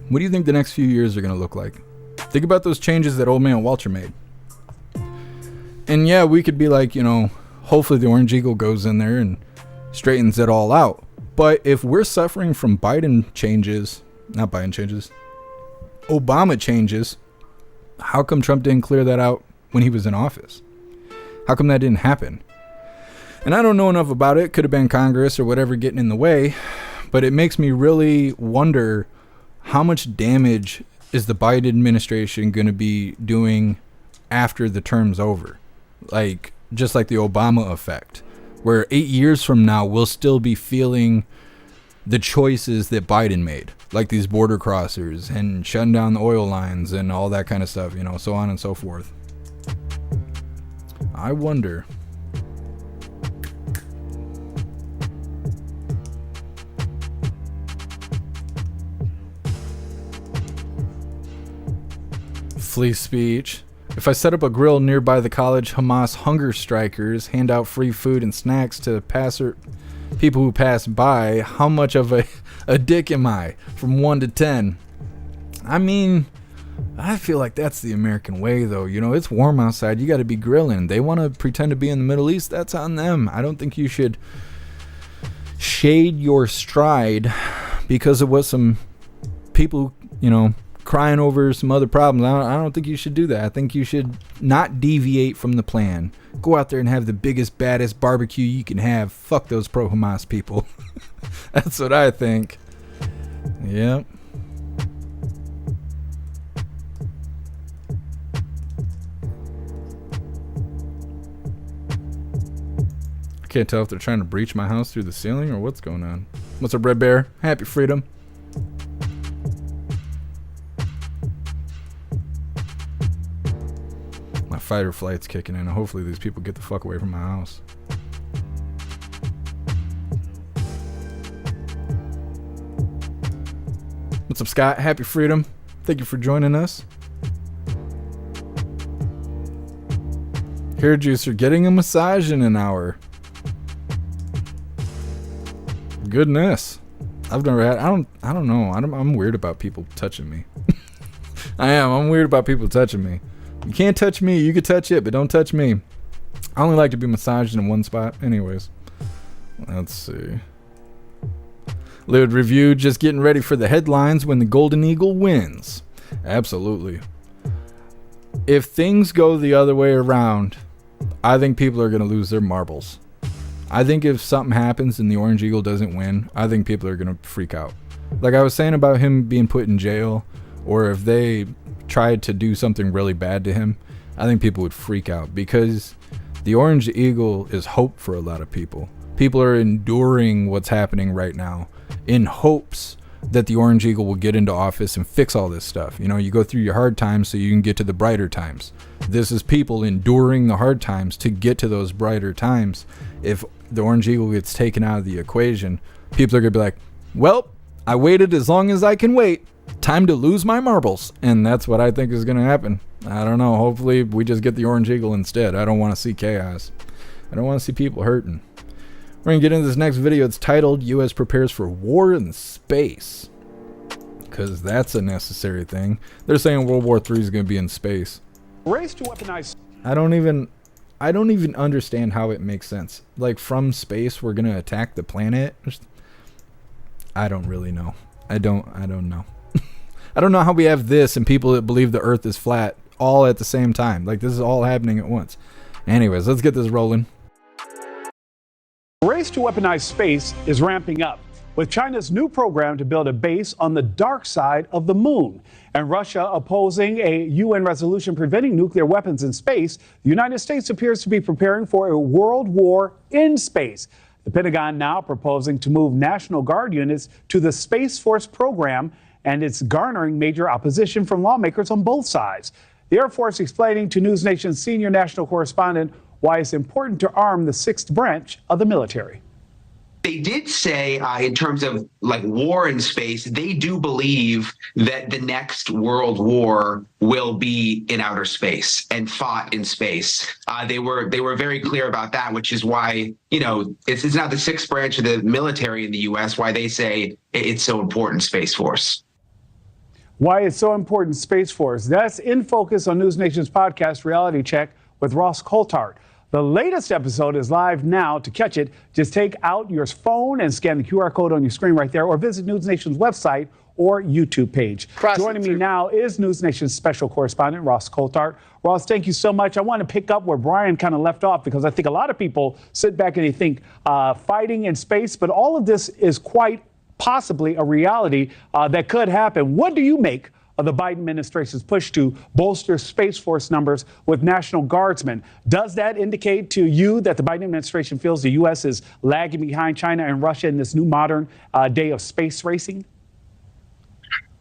What do you think the next few years are going to look like? Think about those changes that old man Walter made. And yeah, we could be like, you know, hopefully the Orange Eagle goes in there and straightens it all out. But if we're suffering from Obama changes, how come Trump didn't clear that out when he was in office? How come that didn't happen? And I don't know enough about it. Could have been Congress or whatever getting in the way. But it makes me really wonder, how much damage is the Biden administration going to be doing after the term's over? Like, just like the Obama effect, where 8 years from now, we'll still be feeling the choices that Biden made, like these border crossers and shutting down the oil lines and all that kind of stuff, you know, so on and so forth. I wonder. Free speech. If I set up a grill nearby the college, Hamas hunger strikers hand out free food and snacks to people who pass by, how much of a dick am I? From 1 to 10. I mean, I feel like that's the American way, though. You know, it's warm outside. You got to be grilling. They want to pretend to be in the Middle East. That's on them. I don't think you should shade your stride because of what some people, you know, crying over some other problems. I don't think you should do that. I think you should not deviate from the plan. Go out there and have the biggest, baddest barbecue you can have. Fuck those pro-Hamas people. That's what I think. Yep. I can't tell if they're trying to breach my house through the ceiling or what's going on. What's up, Red Bear? Happy freedom. My fight or flight's kicking in. Hopefully these people get the fuck away from my house. What's up, Scott? Happy freedom. Thank you for joining us. Hair juicer getting a massage in an hour. Goodness. I've never had. I don't know. I'm weird about people touching me. I'm weird about people touching me. You can't touch me. You can touch it, but don't touch me. I only like to be massaged in one spot. Anyways, let's see. Livid Review just getting ready for the headlines when the Golden Eagle wins. Absolutely. If things go the other way around, I think people are going to lose their marbles. I think if something happens and the Orange Eagle doesn't win, I think people are going to freak out. Like I was saying about him being put in jail, or if they tried to do something really bad to him, I think people would freak out, because the Orange Eagle is hope for a lot of people. People are enduring what's happening right now in hopes that the Orange Eagle will get into office and fix all this stuff. You know, you go through your hard times so you can get to the brighter times. This is people enduring the hard times to get to those brighter times. If the Orange Eagle gets taken out of the equation, people are going to be like, well, I waited as long as I can wait. Time to lose my marbles. And that's what I think is going to happen. I don't know. Hopefully we just get the Orange Eagle instead. I don't want to see chaos. I don't want to see people hurting. We're going to get into this next video. It's titled, U.S. Prepares for War in Space. Because that's a necessary thing. They're saying World War III is going to be in space. Race to weaponize. I don't even understand how it makes sense. Like, from space we're going to attack the planet? I don't really know. I don't know. I don't know how we have this and people that believe the earth is flat all at the same time. Like, this is all happening at once. Anyways, let's get this rolling. The race to weaponize space is ramping up, with China's new program to build a base on the dark side of the moon. And Russia opposing a UN resolution preventing nuclear weapons in space, the United States appears to be preparing for a world war in space. The Pentagon now proposing to move National Guard units to the Space Force program, and it's garnering major opposition from lawmakers on both sides. The Air Force explaining to News Nation's senior national correspondent why it's important to arm the sixth branch of the military. They did say, in terms of like war in space, they do believe that the next world war will be in outer space and fought in space. They were very clear about that, which is why, you know, it's not the sixth branch of the military in the U.S. why they say it's so important, Space Force. Why it's so important, Space Force. That's in focus on News Nation's podcast, Reality Check, with Ross Coulthart. The latest episode is live now. To catch it, just take out your phone and scan the QR code on your screen right there, or visit News Nation's website or YouTube page. Joining me now is News Nation's special correspondent, Ross Coulthart. Ross, thank you so much. I want to pick up where Brian kind of left off, because I think a lot of people sit back and they think fighting in space, but all of this is quite possibly a reality that could happen. What do you make of the Biden administration's push to bolster Space Force numbers with National Guardsmen? Does that indicate to you that the Biden administration feels the U.S. is lagging behind China and Russia in this new modern day of space racing?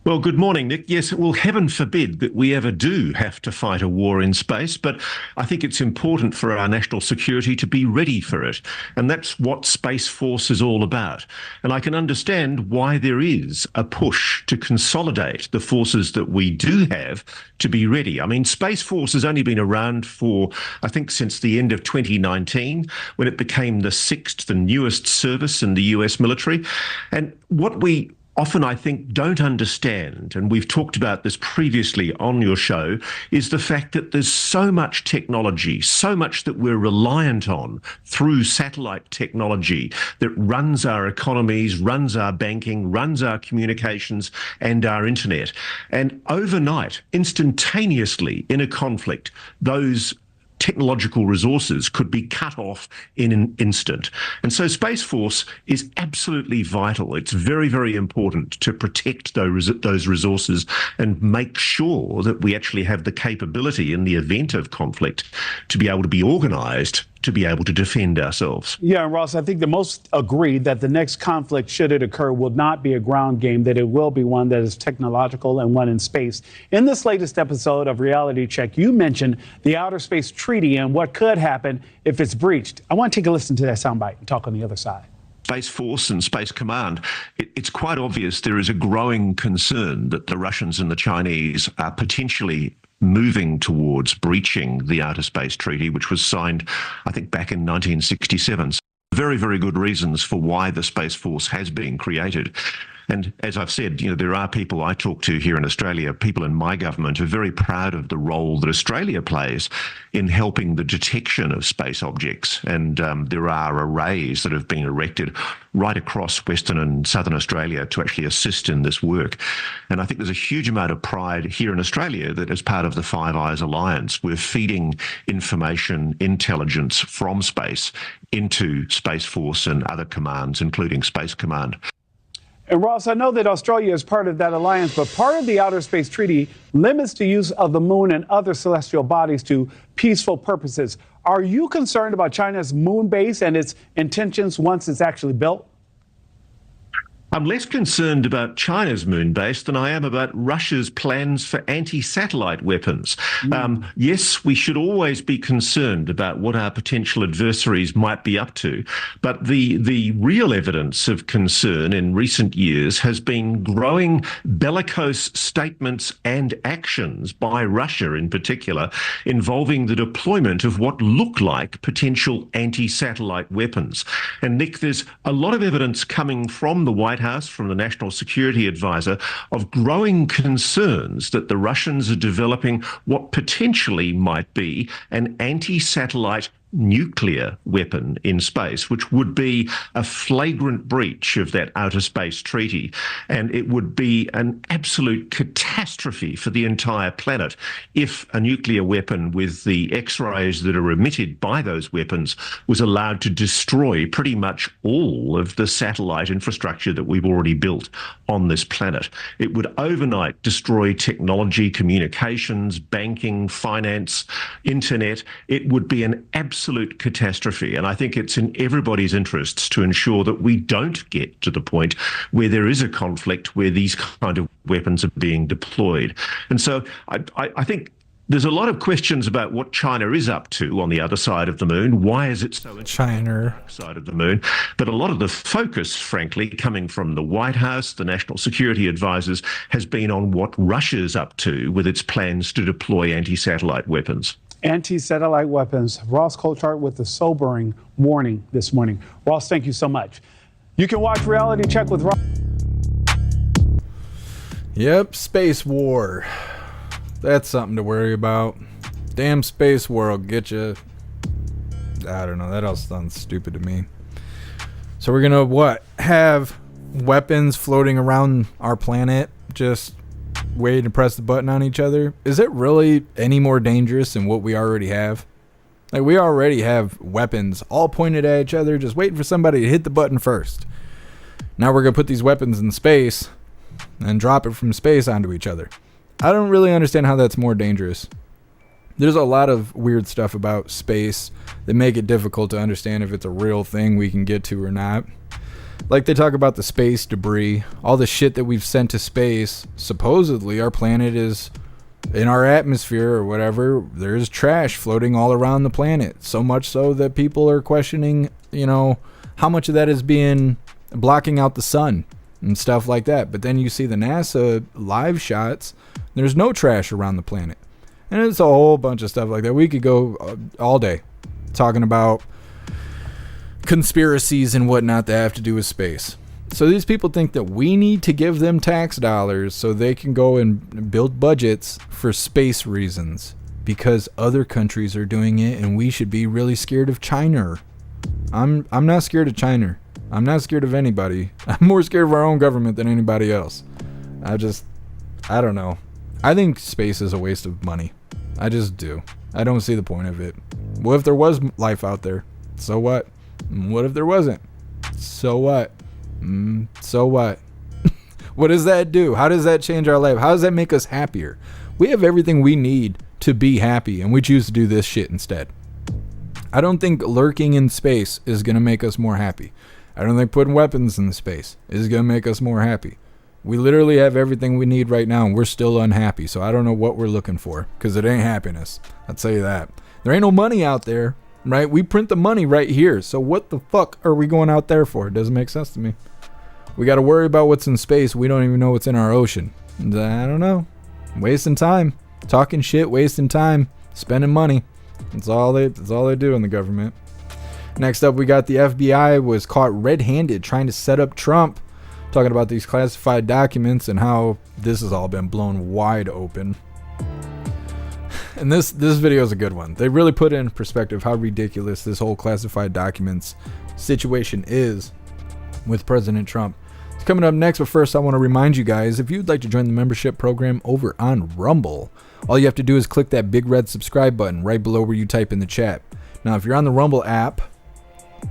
Well, good morning, Nick. Yes, well, heaven forbid that we ever do have to fight a war in space, but I think it's important for our national security to be ready for it. And that's what Space Force is all about. And I can understand why there is a push to consolidate the forces that we do have to be ready. I mean, Space Force has only been around for, I think, since the end of 2019, when it became the sixth and newest service in the US military. And what we often, I think, don't understand, and we've talked about this previously on your show, is the fact that there's so much technology, so much that we're reliant on through satellite technology that runs our economies, runs our banking, runs our communications and our internet. And overnight, instantaneously in a conflict, those technological resources could be cut off in an instant. And so Space Force is absolutely vital. It's very, very important to protect those resources and make sure that we actually have the capability in the event of conflict to be able to be organized to be able to defend ourselves. Yeah, Ross, I think the most agreed that the next conflict, should it occur, will not be a ground game, that it will be one that is technological and one in space. In this latest episode of Reality Check, you mentioned the Outer Space Treaty and what could happen if it's breached. I want to take a listen to that soundbite and talk on the other side. Space Force and Space Command, it's quite obvious there is a growing concern that the Russians and the Chinese are potentially moving towards breaching the Outer Space Treaty, which was signed, I think, back in 1967. So very, very good reasons for why the Space Force has been created. And as I've said, there are people I talk to here in Australia, people in my government, who are very proud of the role that Australia plays in helping the detection of space objects. And there are arrays that have been erected right across Western and Southern Australia to actually assist in this work. And I think there's a huge amount of pride here in Australia that as part of the Five Eyes Alliance, we're feeding information, intelligence from space into Space Force and other commands, including Space Command. And Ross, I know that Australia is part of that alliance, but part of the Outer Space Treaty limits the use of the moon and other celestial bodies to peaceful purposes. Are you concerned about China's moon base and its intentions once it's actually built? I'm less concerned about China's moon base than I am about Russia's plans for anti-satellite weapons. Yes, we should always be concerned about what our potential adversaries might be up to, but the real evidence of concern in recent years has been growing bellicose statements and actions by Russia in particular, involving the deployment of what look like potential anti-satellite weapons. And Nick, there's a lot of evidence coming from the White House, from the National Security Advisor, of growing concerns that the Russians are developing what potentially might be an anti-satellite nuclear weapon in space, which would be a flagrant breach of that outer space treaty. And it would be an absolute catastrophe for the entire planet if a nuclear weapon with the X-rays that are emitted by those weapons was allowed to destroy pretty much all of the satellite infrastructure that we've already built on this planet. It would overnight destroy technology, communications, banking, finance, internet. It would be an absolute catastrophe. And I think it's in everybody's interests to ensure that we don't get to the point where there is a conflict where these kind of weapons are being deployed. And so I think there's a lot of questions about what China is up to on the other side of the moon. Why is it so China side of the moon? But a lot of the focus, frankly, coming from the White House, the National Security Advisors, has been on what Russia's up to with its plans to deploy anti-satellite weapons. Anti-satellite weapons. Ross Coulthart with the sobering warning this morning. Ross, thank you so much. You can watch Reality Check with Ross. Yep, space war. That's something to worry about. Damn space war will get you. I don't know. That all sounds stupid to me. So we're gonna what? Have weapons floating around our planet just waiting to press the button on each other? Is it really any more dangerous than what we already have? Like, we already have weapons all pointed at each other, just waiting for somebody to hit the button first. Now we're gonna put these weapons in space and drop it from space onto each other. I don't really understand how that's more dangerous. There's a lot of weird stuff about space that make it difficult to understand if it's a real thing we can get to or not. Like, they talk about the space debris, all the shit that we've sent to space. Supposedly our planet is in our atmosphere or whatever. There's trash floating all around the planet, so much so that people are questioning, how much of that is being blocking out the sun and stuff like that. But then you see the NASA live shots, there's no trash around the planet. And it's a whole bunch of stuff like that. We could go all day talking about conspiracies and whatnot that have to do with space. So these people think that we need to give them tax dollars so they can go and build budgets for space reasons because other countries are doing it, and we should be really scared of China. I'm not scared of China. I'm not scared of anybody. I'm more scared of our own government than anybody else. I don't know. I think space is a waste of money. I just do. I don't see the point of it. What if there was life out there? So what? What if there wasn't? So what? So what? What does that do? How does that change our life? How does that make us happier? We have everything we need to be happy, and we choose to do this shit instead. I don't think lurking in space is going to make us more happy. I don't think putting weapons in space is going to make us more happy. We literally have everything we need right now, and we're still unhappy. So I don't know what we're looking for, because it ain't happiness. I'll tell you that. There ain't no money out there, right? We print the money right here. So what the fuck are we going out there for? It doesn't make sense to me. We got to worry about what's in space. We don't even know what's in our ocean. I don't know. Wasting time. Talking shit, wasting time, spending money. That's all they do in the government. Next up, we got the FBI was caught red-handed trying to set up Trump talking about these classified documents and how this has all been blown wide open. And this video is a good one. They really put in perspective how ridiculous this whole classified documents situation is with President Trump. It's coming up next, but first I want to remind you guys, if you'd like to join the membership program over on Rumble, all you have to do is click that big red subscribe button right below where you type in the chat. Now, if you're on the Rumble app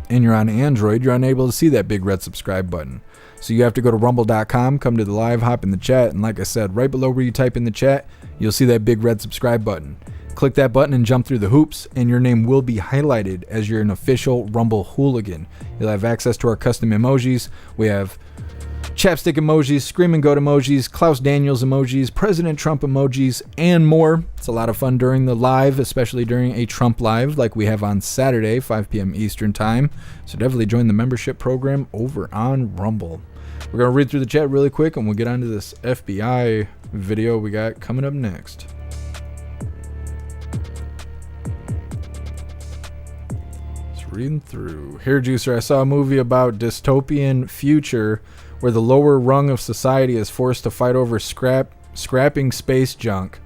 and you're on Android, you're unable to see that big red subscribe button. So you have to go to rumble.com, come to the live, hop in the chat, and like I said, right below where you type in the chat, you'll see that big red subscribe button. Click that button and jump through the hoops, and your name will be highlighted as you're an official Rumble hooligan. You'll have access to our custom emojis. We have chapstick emojis, screaming goat emojis, Klaus Daniels emojis, President Trump emojis, and more. It's a lot of fun during the live, especially during a Trump live like we have on Saturday, 5 p.m. Eastern time. So definitely join the membership program over on Rumble. We're going to read through the chat really quick, and we'll get on to this FBI video we got coming up next. Just reading through. Here, Juicer, I saw a movie about dystopian future where the lower rung of society is forced to fight over scrapping space junk.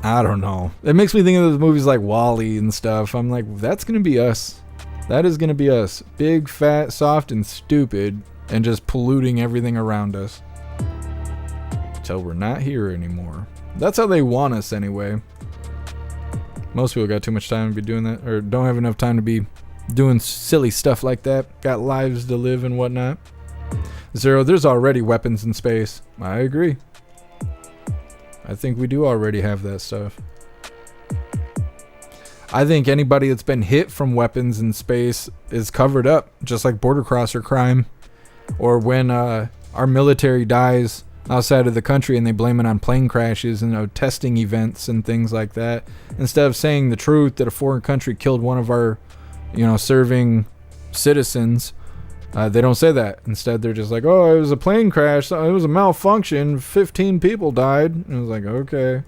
I don't know. It makes me think of those movies like WALL-E and stuff. I'm like, that's going to be us. That is going to be us. Big, fat, soft, and stupid, and just polluting everything around us. Till we're not here anymore. That's how they want us anyway. Most people got too much time to be doing that, or don't have enough time to be doing silly stuff like that. Got lives to live and whatnot. Zero, there's already weapons in space. I agree. I think we do already have that stuff. I think anybody that's been hit from weapons in space is covered up, just like border crosser crime. Or when our military dies outside of the country and they blame it on plane crashes and testing events and things like that. Instead of saying the truth that a foreign country killed one of our, serving citizens, they don't say that. Instead, they're just like, oh, it was a plane crash. It was a malfunction. 15 people died. And I was like, okay.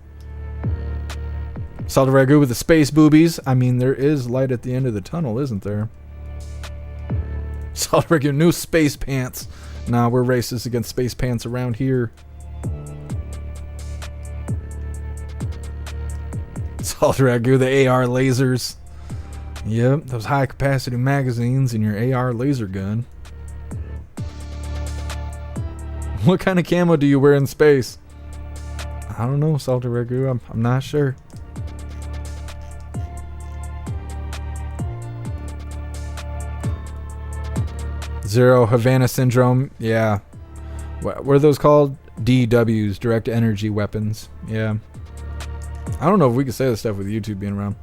Salted ragu with the space boobies. I mean, there is light at the end of the tunnel, isn't there? Salted ragu, new space pants. Nah, we're racist against space pants around here. Salted ragu, the AR lasers. Yep, those high capacity magazines in your AR laser gun. What kind of camo do you wear in space? I don't know, Salted ragu. I'm not sure. Zero, Havana Syndrome. Yeah. What are those called? DWs, direct energy weapons. Yeah. I don't know if we can say this stuff with YouTube being around.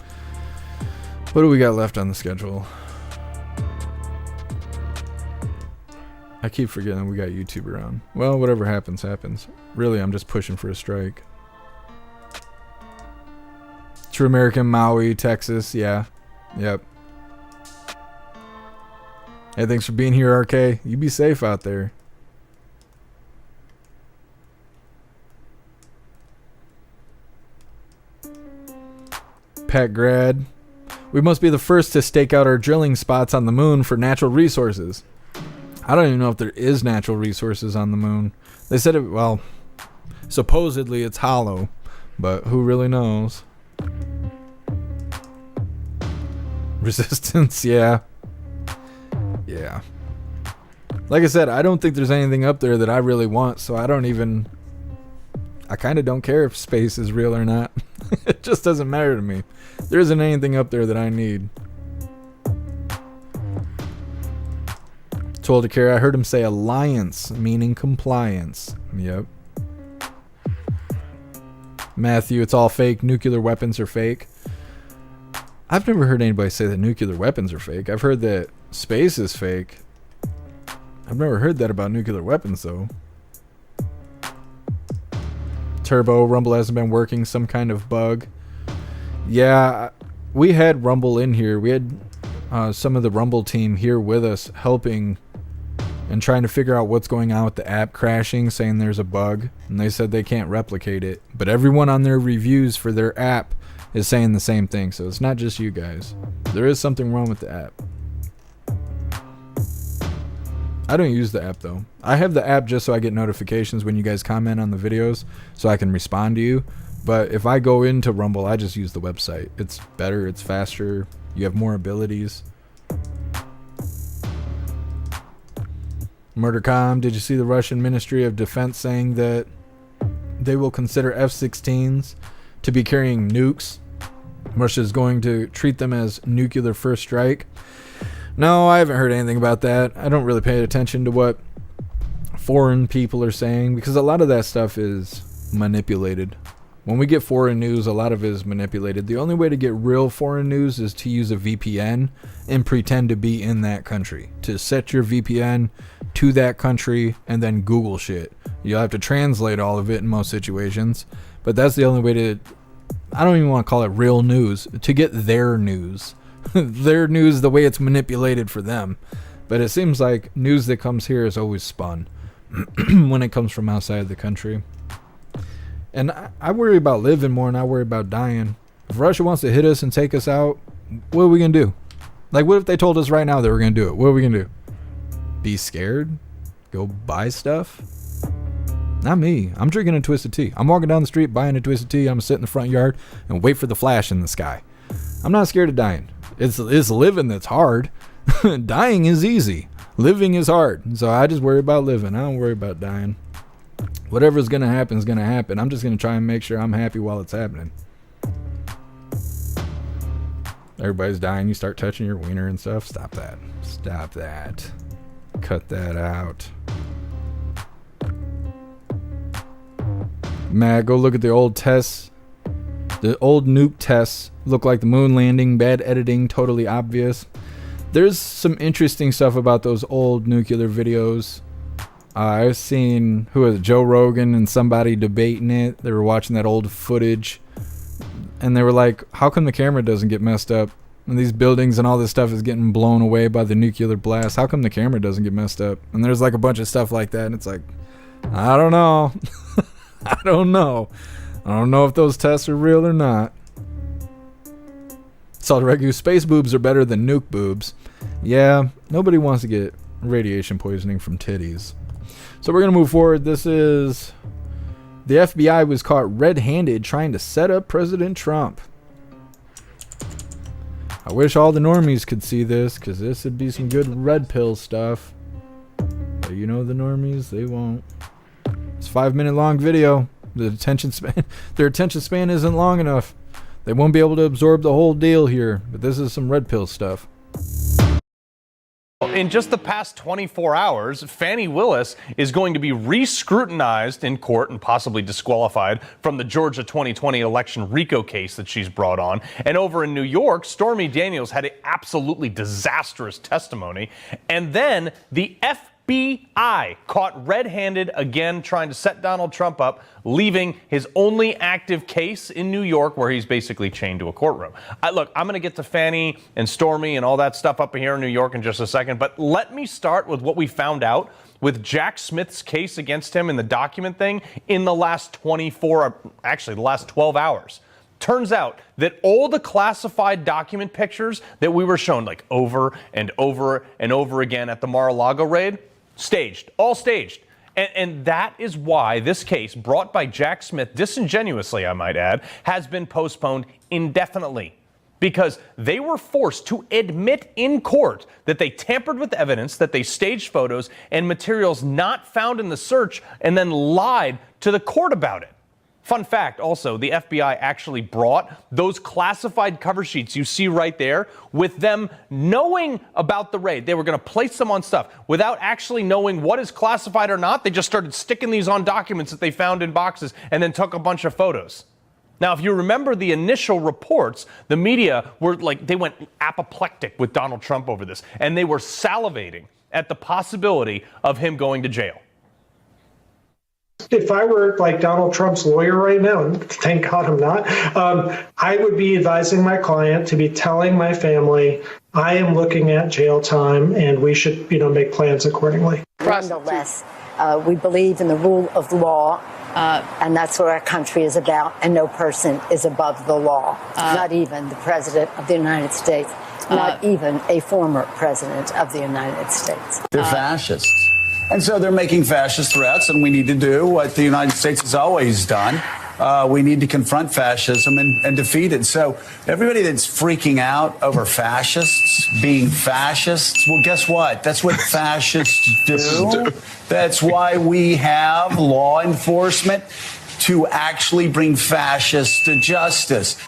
What do we got left on the schedule? I keep forgetting we got YouTube around. Well, whatever happens, happens. Really, I'm just pushing for a strike. True American, Maui, Texas. Yeah. Yep. Hey, thanks for being here, RK. You be safe out there. Pat Grad. We must be the first to stake out our drilling spots on the moon for natural resources. I don't even know if there is natural resources on the moon. They said it, well, supposedly it's hollow, but who really knows? Resistance, yeah. Yeah. Like I said, I don't think there's anything up there that I really want, so I kind of don't care if space is real or not. It just doesn't matter to me. There isn't anything up there that I need. Told to care, I heard him say alliance, meaning compliance. Yep. Matthew, it's all fake. Nuclear weapons are fake. I've never heard anybody say that nuclear weapons are fake. I've heard that space is fake. I've never heard that about nuclear weapons, though. Turbo, Rumble hasn't been working. Some kind of bug. Yeah, we had Rumble in here. We had some of the Rumble team here with us helping and trying to figure out what's going on with the app crashing, saying there's a bug. And they said they can't replicate it. But everyone on their reviews for their app is saying the same thing. So it's not just you guys. There is something wrong with the app. I don't use the app, though. I have the app just so I get notifications when you guys comment on the videos so I can respond to you. But if I go into Rumble, I just use the website. It's better. It's faster. You have more abilities. Murdercom, did you see the Russian Ministry of Defense saying that they will consider F-16s to be carrying nukes? Russia is going to treat them as nuclear first strike. No, I haven't heard anything about that. I don't really pay attention to what foreign people are saying because a lot of that stuff is manipulated. When we get foreign news, a lot of it is manipulated. The only way to get real foreign news is to use a VPN and pretend to be in that country. To set your VPN to that country and then Google shit. You'll have to translate all of it in most situations. But that's the only way to... I don't even want to call it real news. To get their news. Their news the way it's manipulated for them. But it seems like news that comes here is always spun when it comes from outside the country. And I worry about living more than I worry about dying. If Russia wants to hit us and take us out, what are we going to do? Like, what if they told us right now they were going to do it? What are we going to do? Be scared? Go buy stuff? Not me. I'm drinking a Twisted Tea. I'm walking down the street buying a Twisted Tea. I'm going to sit in the front yard and wait for the flash in the sky. I'm not scared of dying. It's living that's hard. Dying is easy. Living is hard. So I just worry about living. I don't worry about dying. Whatever's going to happen is going to happen. I'm just going to try and make sure I'm happy while it's happening. Everybody's dying. You start touching your wiener and stuff. Stop that. Stop that. Cut that out. Matt, go look at the old tests. The old nuke tests look like the moon landing. Bad editing. Totally obvious. There's some interesting stuff about those old nuclear videos. I've seen, who was it, Joe Rogan and somebody debating it. They were watching that old footage. And they were like, how come the camera doesn't get messed up? And these buildings and all this stuff is getting blown away by the nuclear blast. How come the camera doesn't get messed up? And there's like a bunch of stuff like that. And it's like, I don't know. I don't know. I don't know if those tests are real or not. Salt Regu, space boobs are better than nuke boobs. Yeah, nobody wants to get radiation poisoning from titties. So we're going to move forward. This is... The FBI was caught red-handed trying to set up President Trump. I wish all the normies could see this, because this would be some good red pill stuff. But you know the normies, they won't. It's a 5-minute long video. Their attention span isn't long enough. They won't be able to absorb the whole deal here. But this is some red pill stuff. In just the past 24 hours, Fani Willis is going to be re-scrutinized in court and possibly disqualified from the Georgia 2020 election RICO case that she's brought on. And over in New York, Stormy Daniels had an absolutely disastrous testimony. And then the FBI caught red-handed again trying to set Donald Trump up, leaving his only active case in New York where he's basically chained to a courtroom. Look, I'm going to get to Fani and Stormy and all that stuff up here in New York in just a second, but let me start with what we found out with Jack Smith's case against him in the document thing in the last the last 12 hours. Turns out that all the classified document pictures that we were shown like over and over and over again at the Mar-a-Lago raid, all staged. And that is why this case, brought by Jack Smith, disingenuously, I might add, has been postponed indefinitely. Because they were forced to admit in court that they tampered with evidence, that they staged photos and materials not found in the search, and then lied to the court about it. Fun fact, also, the FBI actually brought those classified cover sheets you see right there with them knowing about the raid. They were going to place them on stuff without actually knowing what is classified or not. They just started sticking these on documents that they found in boxes and then took a bunch of photos. Now, if you remember the initial reports, the media were like, they went apoplectic with Donald Trump over this, and they were salivating at the possibility of him going to jail. If I were like Donald Trump's lawyer right now, and thank God I'm not, I would be advising my client to be telling my family, I am looking at jail time and we should, make plans accordingly. Nonetheless, we believe in the rule of law And that's what our country is about. And no person is above the law, not even the President of the United States, not even a former President of the United States. They're fascists. And so they're making fascist threats, and we need to do what the United States has always done. We need to confront fascism and defeat it. So everybody that's freaking out over fascists being fascists, well, guess what? That's what fascists do. That's why we have law enforcement to actually bring fascists to justice.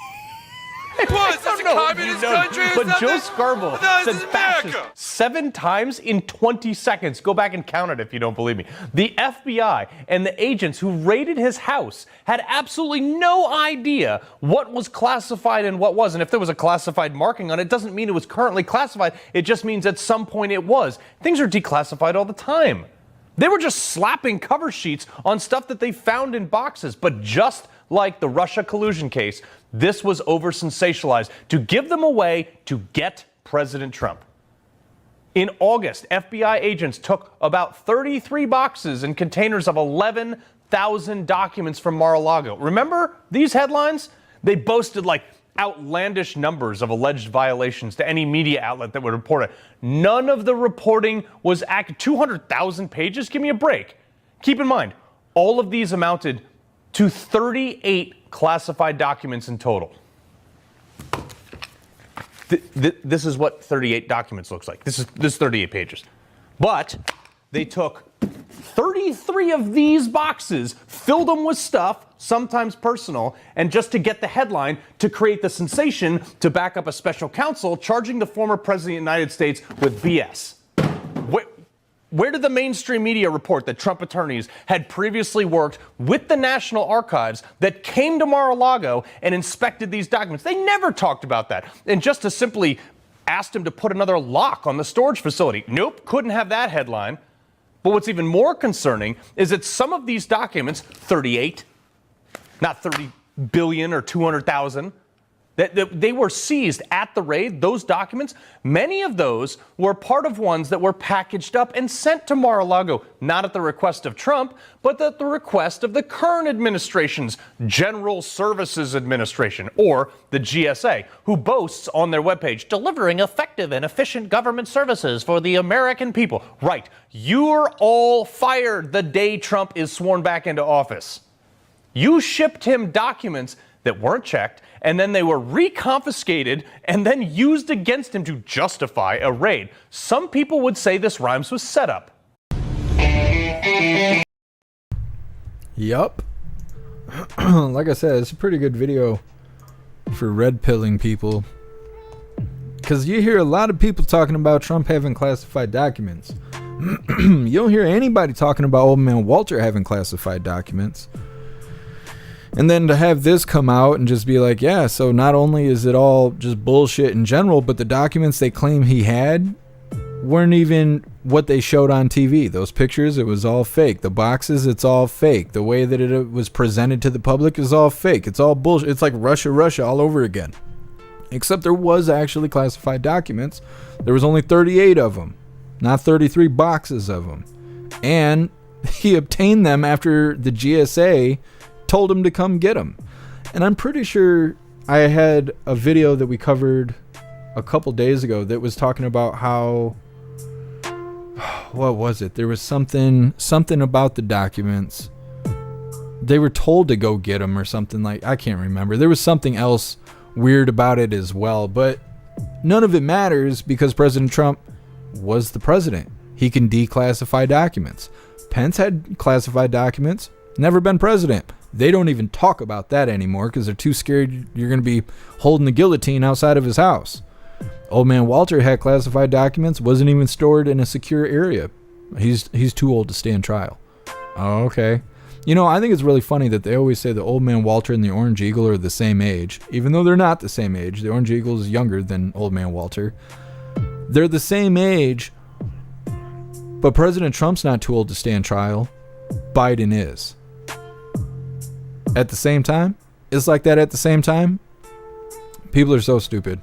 What? It's a communist country or But Joe something? Scarborough No, said this is fascist America. 7 times in 20 seconds. Go back and count it if you don't believe me. The FBI and the agents who raided his house had absolutely no idea what was classified and what wasn't. If there was a classified marking on it, doesn't mean it was currently classified. It just means at some point it was. Things are declassified all the time. They were just slapping cover sheets on stuff that they found in boxes. But just like the Russia collusion case, this was over-sensationalized to give them a way to get President Trump. In August, FBI agents took about 33 boxes and containers of 11,000 documents from Mar-a-Lago. Remember these headlines? They boasted like outlandish numbers of alleged violations to any media outlet that would report it. None of the reporting was accurate. 200,000 pages? Give me a break. Keep in mind, all of these amounted to 38 classified documents in total. This is what 38 documents looks like. This is 38 pages. But they took 33 of these boxes, filled them with stuff, sometimes personal, and just to get the headline, to create the sensation, to back up a special counsel charging the former president of the United States with BS. Where did the mainstream media report that Trump attorneys had previously worked with the National Archives that came to Mar-a-Lago and inspected these documents? They never talked about that. And just to simply ask him to put another lock on the storage facility. Nope, couldn't have that headline. But what's even more concerning is that some of these documents, 38, not 30 billion or 200,000, that they were seized at the raid, those documents, many of those were part of ones that were packaged up and sent to Mar-a-Lago, not at the request of Trump, but at the request of the current administration's General Services Administration, or the GSA, who boasts on their webpage, delivering effective and efficient government services for the American people. Right, you're all fired the day Trump is sworn back into office. You shipped him documents that weren't checked, and then they were reconfiscated and then used against him to justify a raid. Some people would say this rhymes with setup. Yup. Like I said, it's a pretty good video for red pilling people. Because you hear a lot of people talking about Trump having classified documents. You don't hear anybody talking about old man Walter having classified documents. And then to have this come out and just be like, yeah, so not only is it all just bullshit in general, but the documents they claim he had weren't even what they showed on TV. Those pictures, it was all fake. The boxes, it's all fake. The way that it was presented to the public is all fake. It's all bullshit. It's like Russia all over again. Except there was actually classified documents. There was only 38 of them, not 33 boxes of them. And he obtained them after the GSA told him to come get him. And I'm pretty sure I had a video that we covered a couple days ago that was talking about how, what was it? There was something about the documents. They were told to go get them or something, like, I can't remember. There was something else weird about it as well, but none of it matters because President Trump was the president. He can declassify documents. Pence had classified documents, never been president. They don't even talk about that anymore because they're too scared you're going to be holding the guillotine outside of his house. Old man Walter had classified documents, wasn't even stored in a secure area. He's too old to stand trial. Oh, okay. You know, I think it's really funny that they always say the old man Walter and the Orange Eagle are the same age, even though they're not the same age. The Orange Eagle is younger than old man Walter. They're the same age, but President Trump's not too old to stand trial. Biden is. At the same time, it's like that at the same time. People are so stupid.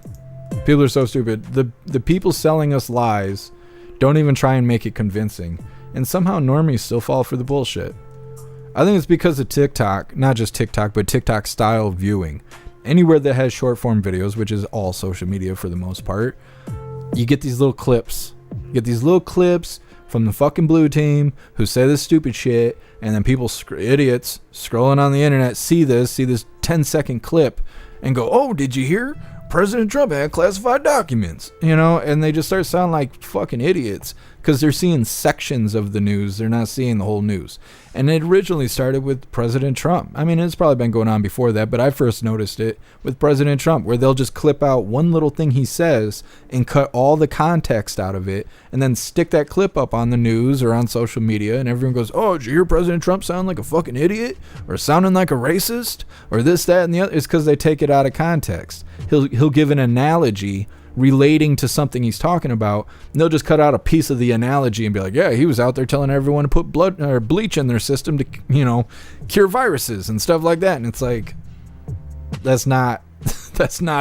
People are so stupid. The people selling us lies don't even try and make it convincing. And somehow normies still fall for the bullshit. I think it's because of TikTok, not just TikTok, but TikTok style viewing. Anywhere that has short form videos, which is all social media for the most part, you get these little clips. You get these little clips from the fucking blue team who say this stupid shit, and then people, idiots, scrolling on the internet, see this 10-second clip and go, oh, did you hear? President Trump had classified documents, you know, and they just start sounding like fucking idiots because they're seeing sections of the news. They're not seeing the whole news. And it originally started with President Trump. I mean, it's probably been going on before that, but I first noticed it with President Trump, where they'll just clip out one little thing he says and cut all the context out of it and then stick that clip up on the news or on social media, and everyone goes, oh, did you hear President Trump sound like a fucking idiot or sounding like a racist or this, that, and the other? It's because they take it out of context. He'll give an analogy relating to something he's talking about, and they'll just cut out a piece of the analogy and be like, yeah, he was out there telling everyone to put blood or bleach in their system to, you know, cure viruses and stuff like that. And it's like, that's not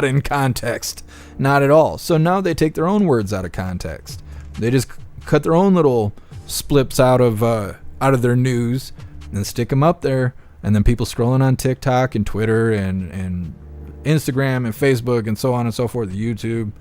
in context, not at all. So now they take their own words out of context. They just cut their own little splips out of their news and stick them up there, and then people scrolling on TikTok and Twitter and Instagram and Facebook and so on and so forth, YouTube,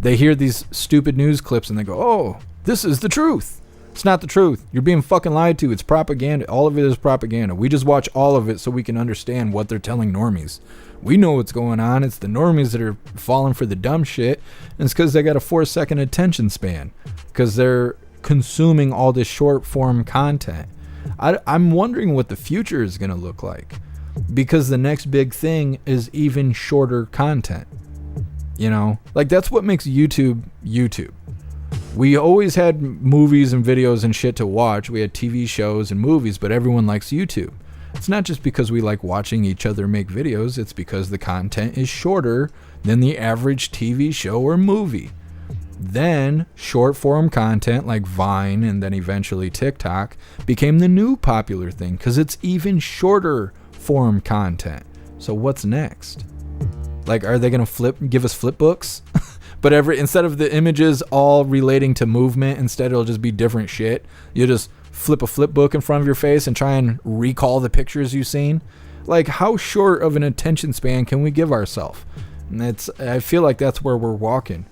they hear these stupid news clips and they go, oh, this is the truth. It's not the truth. You're being fucking lied to. It's propaganda. All of it is propaganda. We just watch all of it so we can understand what they're telling normies. We know what's going on. It's the normies that are falling for the dumb shit, and it's because they got a 4-second attention span because they're consuming all this short form content. I'm wondering what the future is going to look like, because the next big thing is even shorter content. You know, like that's what makes YouTube. We always had movies and videos and shit to watch. We had TV shows and movies, but everyone likes YouTube. It's not just because we like watching each other make videos. It's because the content is shorter than the average TV show or movie. Then short form content like Vine and then eventually TikTok became the new popular thing because it's even shorter form content. So what's next? Like, are they gonna give us flip books? But instead of the images all relating to movement, instead it'll just be different shit. You just flip a flip book in front of your face and try and recall the pictures you've seen. Like, how short of an attention span can we give ourselves? And I feel like that's where we're walking,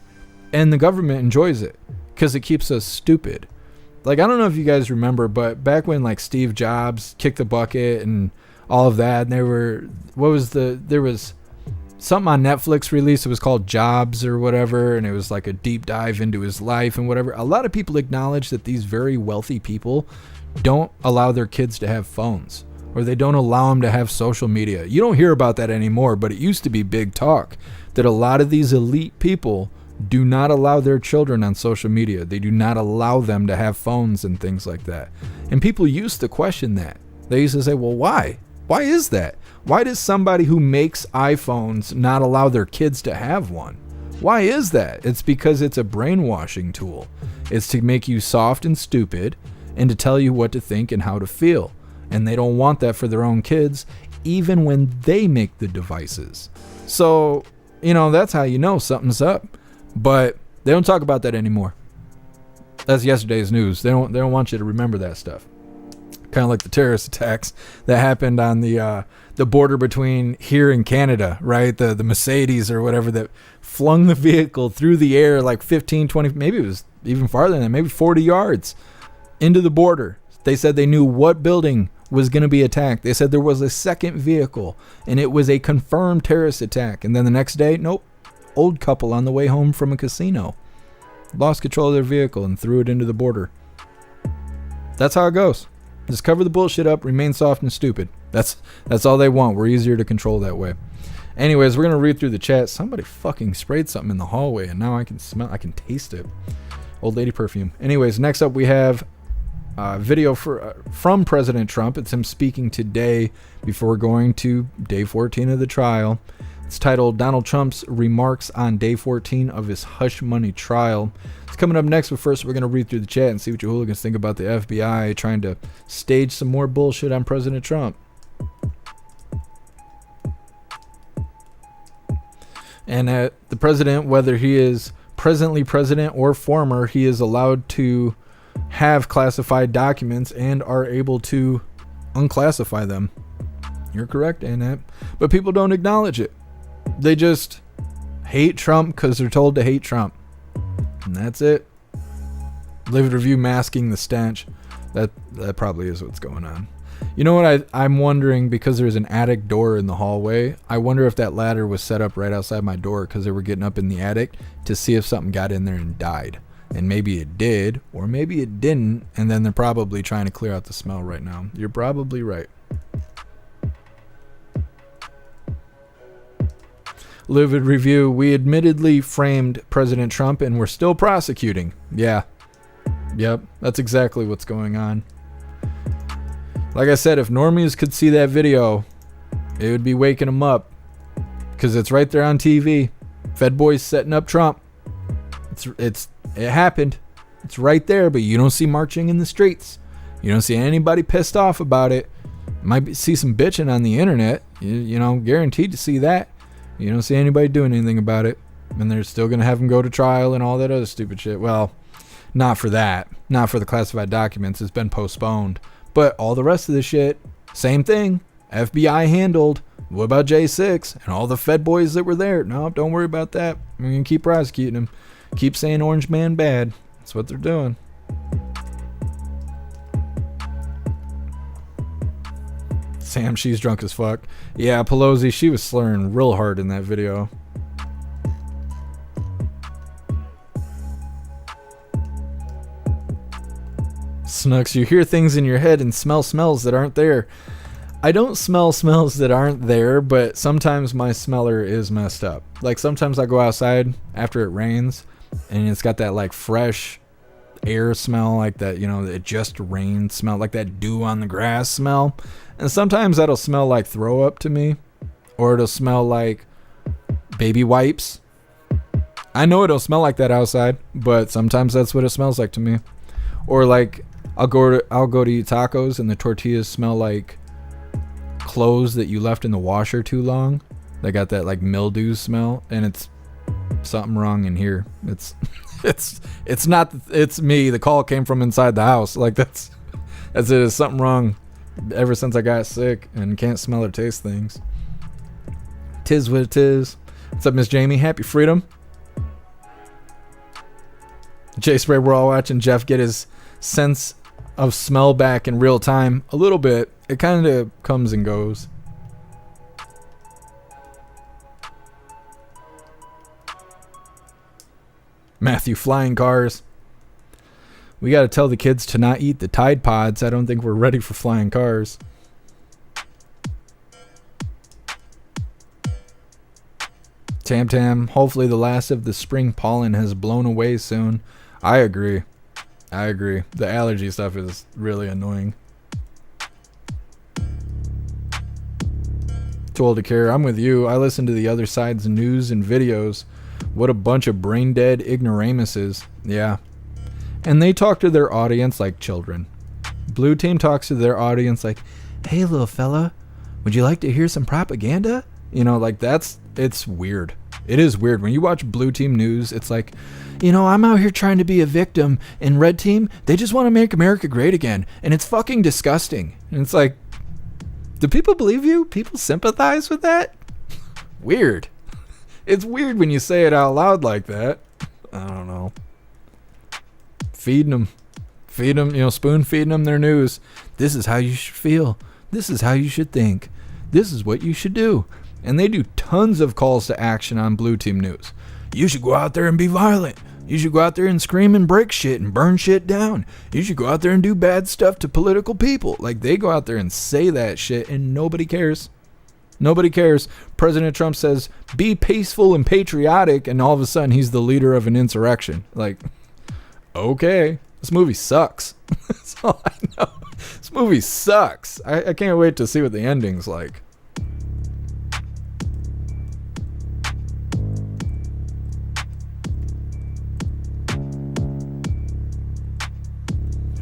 and the government enjoys it because it keeps us stupid. Like, I don't know if you guys remember, but back when like Steve Jobs kicked the bucket and all of that, and there was something on Netflix released. It was called Jobs or whatever, and it was like a deep dive into his life and whatever. A lot of people acknowledge that these very wealthy people don't allow their kids to have phones, or they don't allow them to have social media. You don't hear about that anymore, but it used to be big talk that a lot of these elite people do not allow their children on social media. They do not allow them to have phones and things like that. And people used to question that. They used to say, well, why? Why is that? Why does somebody who makes iPhones not allow their kids to have one? Why is that? It's because it's a brainwashing tool. It's to make you soft and stupid and to tell you what to think and how to feel. And they don't want that for their own kids, even when they make the devices. So, you know, that's how you know something's up. But they don't talk about that anymore. That's yesterday's news. They don't want you to remember that stuff. Kind of like the terrorist attacks that happened on the border between here and Canada, right? The Mercedes or whatever that flung the vehicle through the air like 15, 20, maybe it was even farther than that, maybe 40 yards into the border. They said they knew what building was going to be attacked. They said there was a second vehicle and it was a confirmed terrorist attack. And then the next day, nope, old couple on the way home from a casino lost control of their vehicle and threw it into the border. That's how it goes. Just cover the bullshit up, remain soft and stupid. That's all they want. We're easier to control that way. Anyways, we're going to read through the chat. Somebody fucking sprayed something in the hallway, and now I can taste it. Old lady perfume. Anyways, next up we have a video from President Trump. It's him speaking today before going to day 14 of the trial. It's titled Donald Trump's Remarks on Day 14 of His Hush Money Trial. It's coming up next, but first we're going to read through the chat and see what you hooligans think about the FBI trying to stage some more bullshit on President Trump. And the president, whether he is presently president or former, he is allowed to have classified documents and are able to unclassify them. You're correct, Annette. But people don't acknowledge it. They just hate Trump because they're told to hate Trump. And that's it. Live review masking the stench. That probably is what's going on. You know what I'm wondering, because there's an attic door in the hallway, I wonder if that ladder was set up right outside my door because they were getting up in the attic to see if something got in there and died. And maybe it did, or maybe it didn't, and then they're probably trying to clear out the smell right now. You're probably right. Livid review. We admittedly framed President Trump and we're still prosecuting. Yeah. Yep. That's exactly what's going on. Like I said, if normies could see that video, it would be waking them up. Because it's right there on TV. Fed boys setting up Trump. It happened. It's right there, but you don't see marching in the streets. You don't see anybody pissed off about it. Might see some bitching on the internet. You know, guaranteed to see that. You don't see anybody doing anything about it. And they're still going to have him go to trial and all that other stupid shit. Well, not for that. Not for the classified documents. It's been postponed. But all the rest of the shit, same thing. FBI handled. What about J6 and all the Fed boys that were there? No, don't worry about that. We're going to keep prosecuting them. Keep saying Orange Man bad. That's what they're doing. Sam, she's drunk as fuck. Yeah, Pelosi, she was slurring real hard in that video. Snooks, you hear things in your head and smell smells that aren't there. I don't smell smells that aren't there, but sometimes my smeller is messed up. Like sometimes I go outside after it rains and it's got that like fresh air smell, like that, you know, it just rained smell, like that dew on the grass smell. And sometimes that'll smell like throw up to me, or it'll smell like baby wipes. I know it'll smell like that outside, but sometimes that's what it smells like to me. Or like I'll go to eat tacos and the tortillas smell like clothes that you left in the washer too long. They got that like mildew smell, and it's something wrong in here. It's not, it's me. The call came from inside the house. Like that's it is something wrong ever since I got sick and can't smell or taste things. Tis what it is. What's up, Miss Jamie? Happy freedom. Jay Spray, we're all watching Jeff get his sense of smell back in real time. A little bit. It kind of comes and goes. Matthew, flying cars. We got to tell the kids to not eat the Tide Pods. I don't think we're ready for flying cars. Tam Tam, hopefully the last of the spring pollen has blown away soon. I agree. The allergy stuff is really annoying. Too old to care. I'm with you. I listen to the other side's news and videos. What a bunch of brain dead ignoramuses. Yeah. And they talk to their audience like children. Blue Team talks to their audience like, hey, little fella, would you like to hear some propaganda? You know, like it's weird. It is weird. When you watch Blue Team news, it's like, you know, I'm out here trying to be a victim, and Red Team, they just want to make America great again. And it's fucking disgusting. And it's like, do people believe you? People sympathize with that? Weird. It's weird when you say it out loud like that. I don't know. Feeding them, you know, spoon feeding them their news. This is how you should feel. This is how you should think. This is what you should do. And they do tons of calls to action on Blue Team News. You should go out there and be violent. You should go out there and scream and break shit and burn shit down. You should go out there and do bad stuff to political people. Like, they go out there and say that shit and nobody cares. Nobody cares. President Trump says, be peaceful and patriotic, and all of a sudden he's the leader of an insurrection. Like, okay. This movie sucks. That's all I know. This movie sucks. I can't wait to see what the ending's like.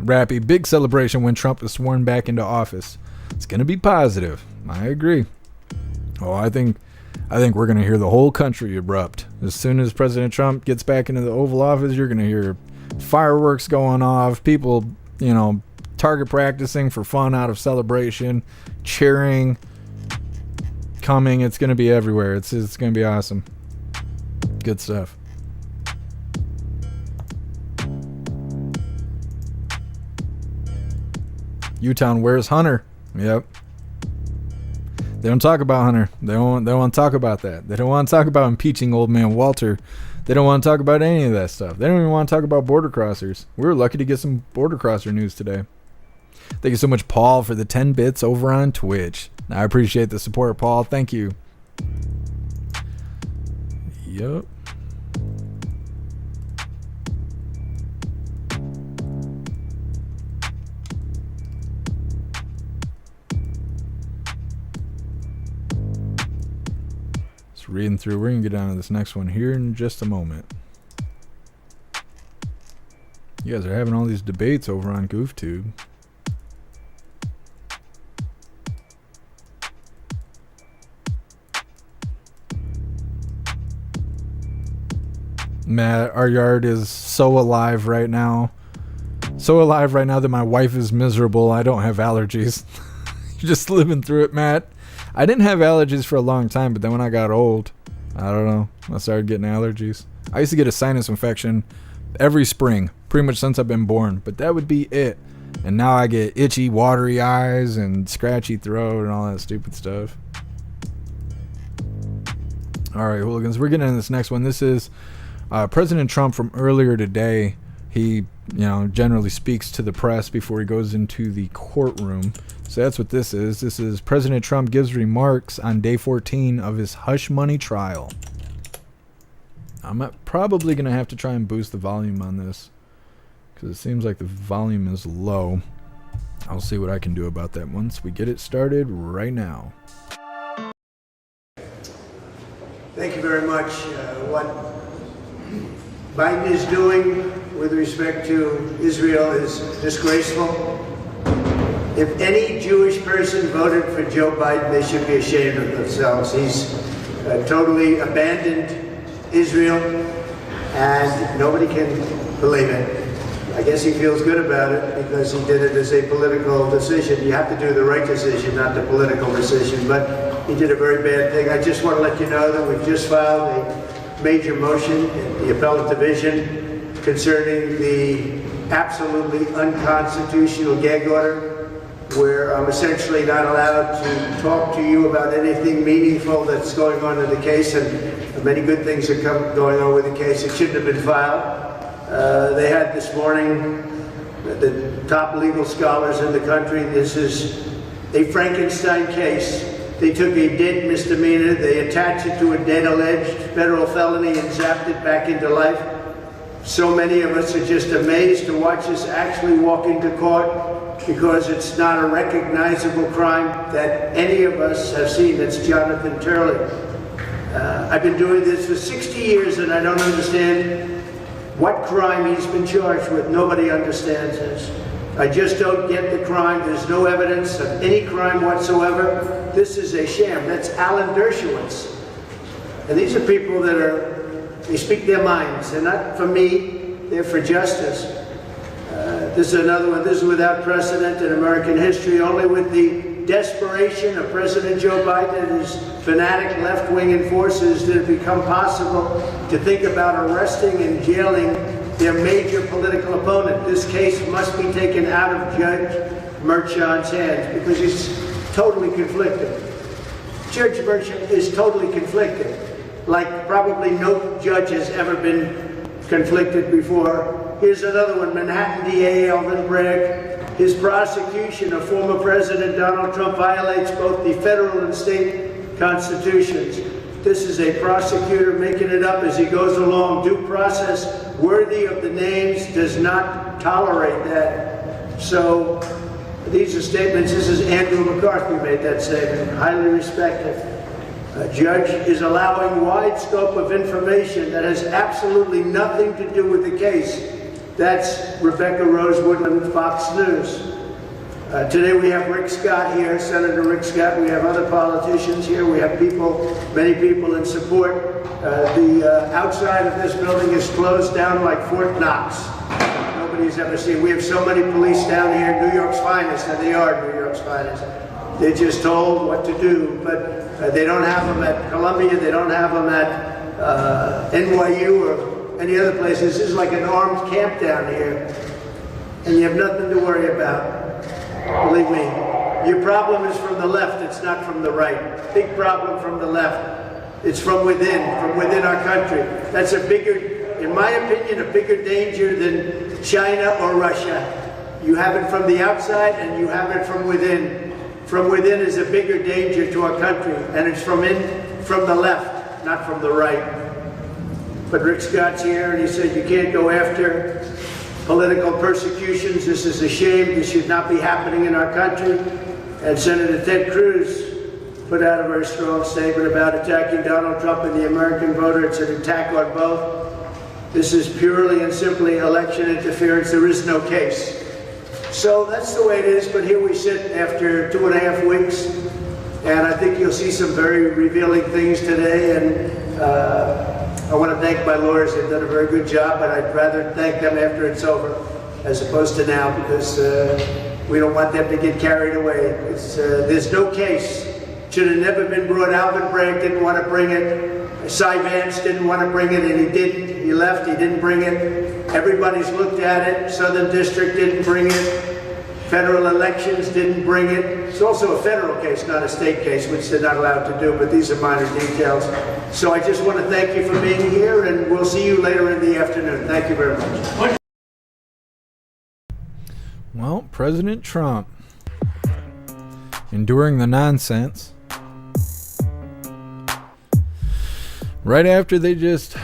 Rappy, big celebration when Trump is sworn back into office. It's going to be positive. I agree. Oh, I think we're going to hear the whole country erupt. As soon as President Trump gets back into the Oval Office, you're going to hear fireworks going off, people, you know, target practicing for fun out of celebration, cheering, coming. It's going to be everywhere. It's going to be awesome. Good stuff. U-Town, where's Hunter? Yep. They don't talk about Hunter. They don't want to talk about that. They don't want to talk about impeaching old man Walter. They don't want to talk about any of that stuff. They don't even want to talk about border crossers. We were lucky to get some border crosser news today. Thank you so much, Paul, for the 10 bits over on Twitch. I appreciate the support, Paul. Thank you. Yup. Just reading through. We're going to get down to this next one here in just a moment. You guys are having all these debates over on GoofTube. Matt, our yard is so alive right now. So alive right now that my wife is miserable. I don't have allergies. You're just living through it, Matt. I didn't have allergies for a long time, but then when I got old, I don't know, I started getting allergies. I used to get a sinus infection every spring, pretty much since I've been born, but that would be it. And now I get itchy, watery eyes and scratchy throat and all that stupid stuff. All right, hooligans, we're getting into this next one. This is President Trump from earlier today. He, generally speaks to the press before he goes into the courtroom. So that's what this is. This is President Trump gives remarks on day 14 of his hush money trial. I'm probably going to have to try and boost the volume on this because it seems like the volume is low. I'll see what I can do about that once we get it started right now. Thank you very much. What Biden is doing with respect to Israel is disgraceful. If any Jewish person voted for Joe Biden, they should be ashamed of themselves. He's totally abandoned Israel, and nobody can believe it. I guess he feels good about it because he did it as a political decision. You have to do the right decision, not the political decision, but he did a very bad thing. I just want to let you know that we've just filed a major motion in the appellate division concerning the absolutely unconstitutional gag order, where I'm essentially not allowed to talk to you about anything meaningful that's going on in the case, and many good things are going on with the case. It shouldn't have been filed. They had this morning the top legal scholars in the country. This is a Frankenstein case. They took a dead misdemeanor, they attached it to a dead alleged federal felony and zapped it back into life. So many of us are just amazed to watch this actually walk into court because it's not a recognizable crime that any of us have seen. That's Jonathan Turley. I've been doing this for 60 years and I don't understand what crime he's been charged with. Nobody understands this. I just don't get the crime. There's no evidence of any crime whatsoever. This is a sham. That's Alan Dershowitz. And these are people that they speak their minds. They're not for me, they're for justice. This is another one. This is without precedent in American history, only with the desperation of President Joe Biden and his fanatic left-wing enforcers did it become possible to think about arresting and jailing their major political opponent. This case must be taken out of Judge Merchan's hands because he's totally conflicted. Judge Merchan is totally conflicted, like probably no judge has ever been conflicted before. Here's another one, Manhattan DA Alvin Bragg. His prosecution of former President Donald Trump violates both the federal and state constitutions. This is a prosecutor making it up as he goes along. Due process worthy of the names does not tolerate that. So these are statements. This is Andrew McCarthy made that statement, highly respected. A judge is allowing wide scope of information that has absolutely nothing to do with the case. That's Rebecca Rose Woodland, Fox News. Today we have Rick Scott here, Senator Rick Scott. We have other politicians here. We have people, many people in support. The outside of this building is closed down like Fort Knox. Nobody nobody's ever seen. We have so many police down here, New York's finest, and they are New York's finest. They're just told what to do, but they don't have them at Columbia, they don't have them at NYU or any other places. This is like an armed camp down here, and you have nothing to worry about. Believe me, your problem is from the left, it's not from the right. Big problem from the left. It's from within our country. That's a bigger, in my opinion, a bigger danger than China or Russia. You have it from the outside and you have it from within. From within is a bigger danger to our country, and it's from the left, not from the right. But Rick Scott's here, and he said you can't go after political persecutions. This is a shame. This should not be happening in our country. And Senator Ted Cruz put out a very strong statement about attacking Donald Trump and the American voter. It's an attack on both. This is purely and simply election interference. There is no case. So that's the way it is, but here we sit after 2.5 weeks, and I think you'll see some very revealing things today, and I want to thank my lawyers. They've done a very good job, but I'd rather thank them after it's over as opposed to now, because we don't want them to get carried away. There's no case. Should have never been brought. Alvin Bragg didn't want to bring it. Cy Vance didn't want to bring it, and he didn't. He left. He didn't bring it. Everybody's looked at it. Southern District didn't bring it. Federal elections didn't bring it. It's also a federal case, not a state case, which they're not allowed to do, but these are minor details. So I just want to thank you for being here, and we'll see you later in the afternoon. Thank you very much. Well, President Trump enduring the nonsense right after they just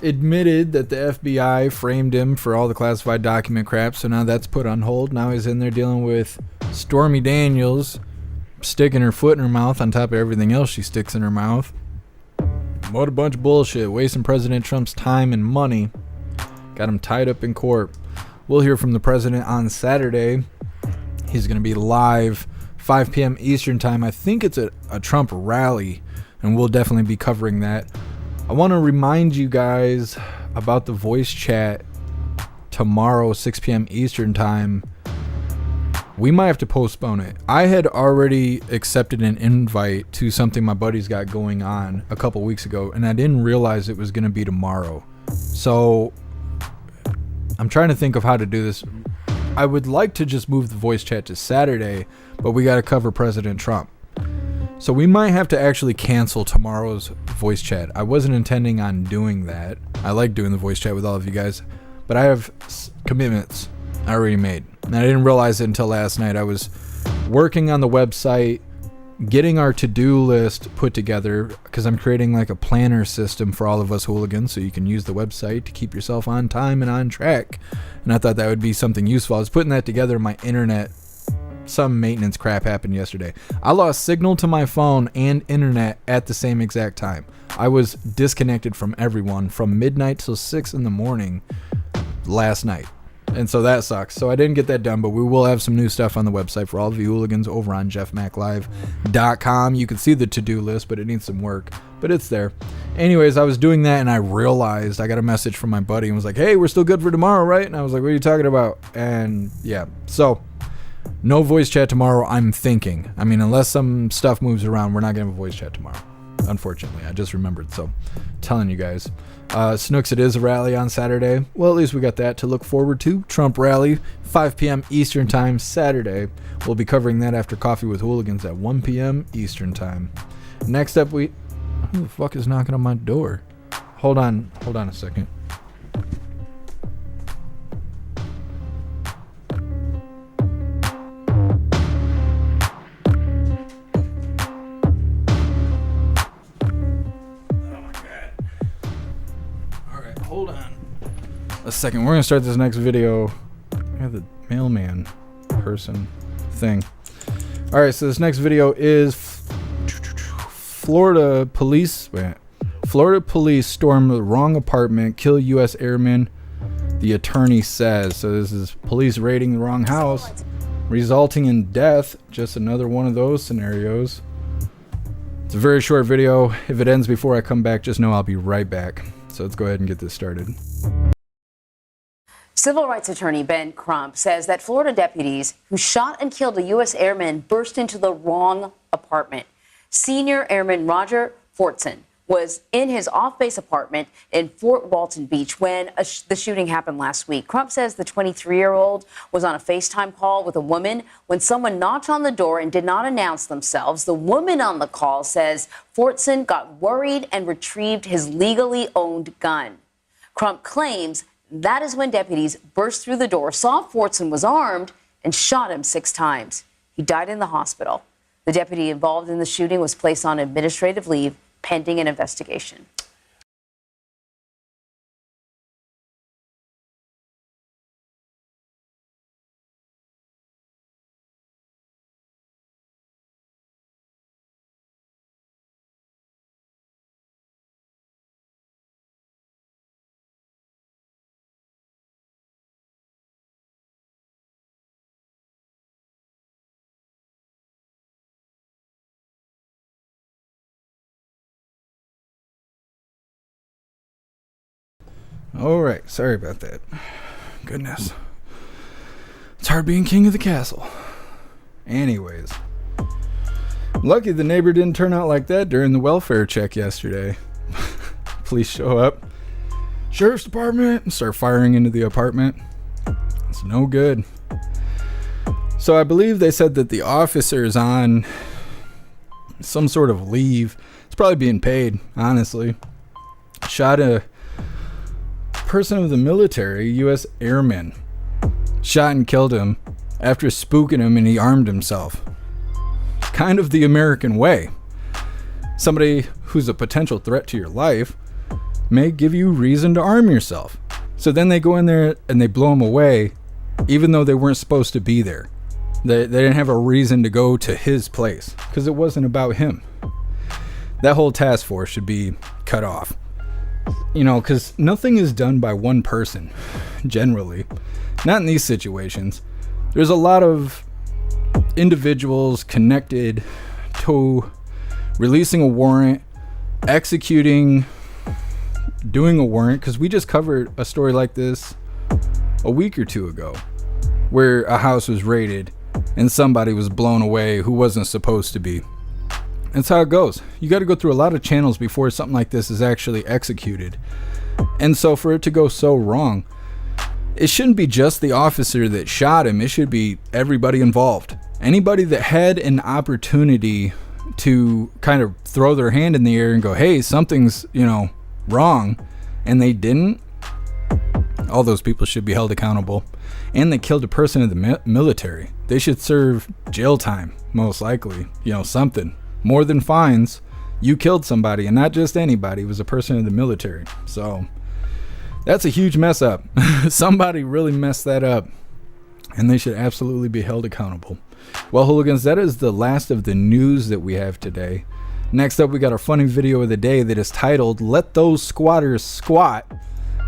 admitted that the FBI framed him for all the classified document crap, so now that's put on hold. Now he's in there dealing with Stormy Daniels sticking her foot in her mouth on top of everything else she sticks in her mouth. What a bunch of bullshit, wasting President Trump's time and money. Got him tied up in court. We'll hear from the president on Saturday. He's going to be live 5 p.m. Eastern time. I think it's a Trump rally, and we'll definitely be covering that. I want to remind you guys about the voice chat tomorrow, 6 p.m. Eastern time. We might have to postpone it. I had already accepted an invite to something my buddies got going on a couple weeks ago, and I didn't realize it was going to be tomorrow. So I'm trying to think of how to do this. I would like to just move the voice chat to Saturday, but we got to cover President Trump. So we might have to actually cancel tomorrow's voice chat. I wasn't intending on doing that. I like doing the voice chat with all of you guys, but I have commitments I already made. And I didn't realize it until last night. I was working on the website, getting our to-do list put together, because I'm creating like a planner system for all of us hooligans, so you can use the website to keep yourself on time and on track. And I thought that would be something useful. I was putting that together. My internet, some maintenance crap happened yesterday. I lost signal to my phone and internet at the same exact time. I was disconnected from everyone from midnight till 6 in the morning last night. And so that sucks. So I didn't get that done, but we will have some new stuff on the website for all of you hooligans over on jeffmaclive.com. You can see the to-do list, but it needs some work, but it's there. Anyways, I was doing that and I realized I got a message from my buddy and was like, hey, we're still good for tomorrow, right? And I was like, what are you talking about? And yeah, so no voice chat tomorrow, I'm thinking. I mean, unless some stuff moves around, we're not going to have a voice chat tomorrow. Unfortunately, I just remembered, so telling you guys. Snooks, it is a rally on Saturday. Well, at least we got that to look forward to. Trump rally, 5 p.m. Eastern time, Saturday. We'll be covering that after Coffee with Hooligans at 1 p.m. Eastern time. Next up, who the fuck is knocking on my door? Hold on a second. Hold on a second. We're going to start this next video. I have the mailman person thing. All right, so this next video is Florida police storm the wrong apartment, kill U.S. airman, the attorney says. So this is police raiding the wrong house, resulting in death. Just another one of those scenarios. It's a very short video. If it ends before I come back, just know I'll be right back. So let's go ahead and get this started. Civil rights attorney Ben Crump says that Florida deputies who shot and killed a U.S. airman burst into the wrong apartment. Senior Airman Roger Fortson was in his off-base apartment in Fort Walton Beach when the shooting happened last week. Crump says the 23-year-old was on a FaceTime call with a woman when someone knocked on the door and did not announce themselves. The woman on the call says Fortson got worried and retrieved his legally owned gun. Crump claims that is when deputies burst through the door, saw Fortson was armed, and shot him 6 times. He died in the hospital. The deputy involved in the shooting was placed on administrative leave pending an investigation. All right, sorry about that. Goodness. It's hard being king of the castle. Anyways. Lucky the neighbor didn't turn out like that during the welfare check yesterday. Police show up. Sheriff's department, and start firing into the apartment. It's no good. So I believe they said that the officer is on some sort of leave. It's probably being paid, honestly. Shot a person of the military, U.S. airman, shot and killed him after spooking him, and he armed himself. Kind of the American way. Somebody who's a potential threat to your life may give you reason to arm yourself. So then they go in there and they blow him away, even though they weren't supposed to be there. They didn't have a reason to go to his place because it wasn't about him. That whole task force should be cut off. You know, because nothing is done by one person, generally. Not in these situations. There's a lot of individuals connected to releasing a warrant, executing, doing a warrant, because we just covered a story like this a week or two ago, where a house was raided and somebody was blown away who wasn't supposed to be. That's how it goes. You got to go through a lot of channels before something like this is actually executed. And so for it to go so wrong, it shouldn't be just the officer that shot him. It should be everybody involved. Anybody that had an opportunity to kind of throw their hand in the air and go, hey, something's, wrong, and they didn't, all those people should be held accountable. And they killed a person in the military. They should serve jail time, most likely, something. More than fines. You killed somebody, and not just anybody. It was a person in the military. So that's a huge mess up. Somebody really messed that up, and they should absolutely be held accountable. Well, hooligans, that is the last of the news that we have today. Next up, we got our funny video of the day that is titled, Let Those Squatters Squat.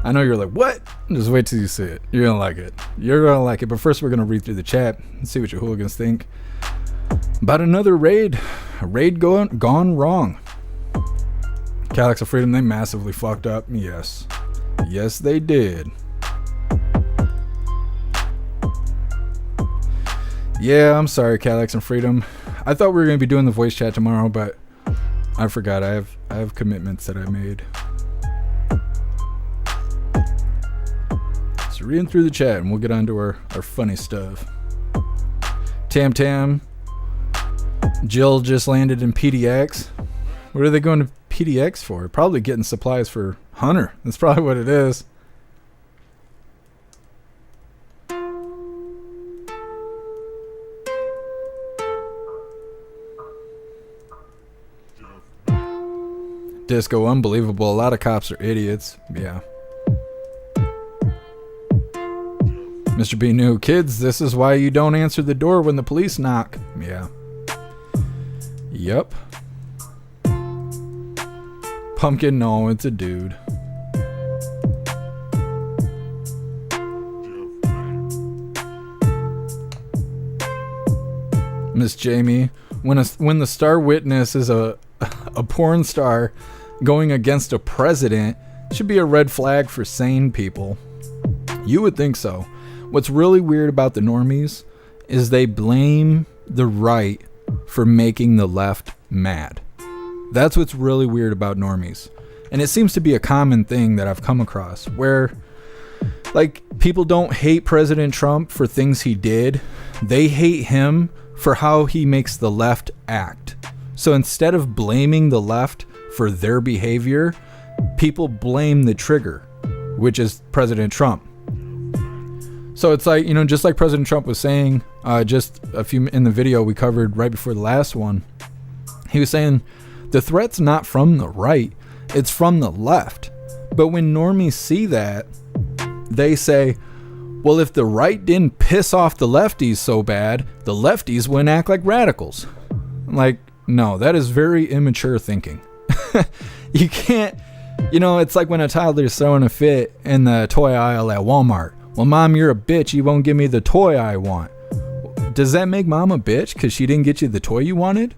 I know you're like, what? Just wait till you see it. You're gonna like it. You're gonna like it. But first, we're gonna read through the chat and see what your hooligans think about another raid. A raid gone wrong. Calyx of Freedom, they massively fucked up. Yes. Yes, they did. Yeah, I'm sorry, Calyx and Freedom. I thought we were going to be doing the voice chat tomorrow, but I forgot. I have commitments that I made. So reading through the chat, and we'll get on to our funny stuff. Tam Tam. Jill just landed in PDX. What are they going to PDX for? Probably getting supplies for Hunter. That's probably what it is. Disco, unbelievable. A lot of cops are idiots. Yeah. Mr. B New, kids, this is why you don't answer the door when the police knock. Yeah. Yep. Pumpkin, no, it's a dude. Miss Jamie, when the star witness is a porn star going against a president, it should be a red flag for sane people. You would think so. What's really weird about the normies is they blame the right for making the left mad. That's what's really weird about normies. And it seems to be a common thing that I've come across where, like, people don't hate President Trump for things he did. They hate him for how he makes the left act. So instead of blaming the left for their behavior, people blame the trigger, which is President Trump. So it's like, just like President Trump was saying just a few in the video we covered right before the last one, he was saying the threat's not from the right, it's from the left. But when normies see that, they say, well, if the right didn't piss off the lefties so bad, the lefties wouldn't act like radicals. Like, no, that is very immature thinking. You can't, it's like when a toddler's throwing a fit in the toy aisle at Walmart. Well, Mom, you're a bitch. You won't give me the toy I want. Does that make Mom a bitch because she didn't get you the toy you wanted?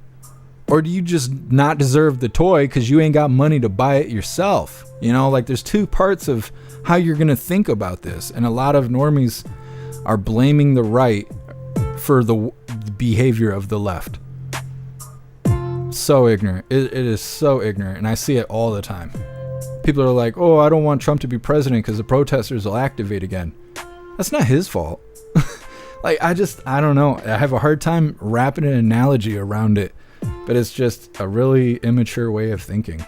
Or do you just not deserve the toy because you ain't got money to buy it yourself? Like there's two parts of how you're going to think about this. And a lot of normies are blaming the right for the behavior of the left. So ignorant. It is so ignorant. And I see it all the time. People are like, oh, I don't want Trump to be president because the protesters will activate again. That's not his fault. I don't know. I have a hard time wrapping an analogy around it, but it's just a really immature way of thinking.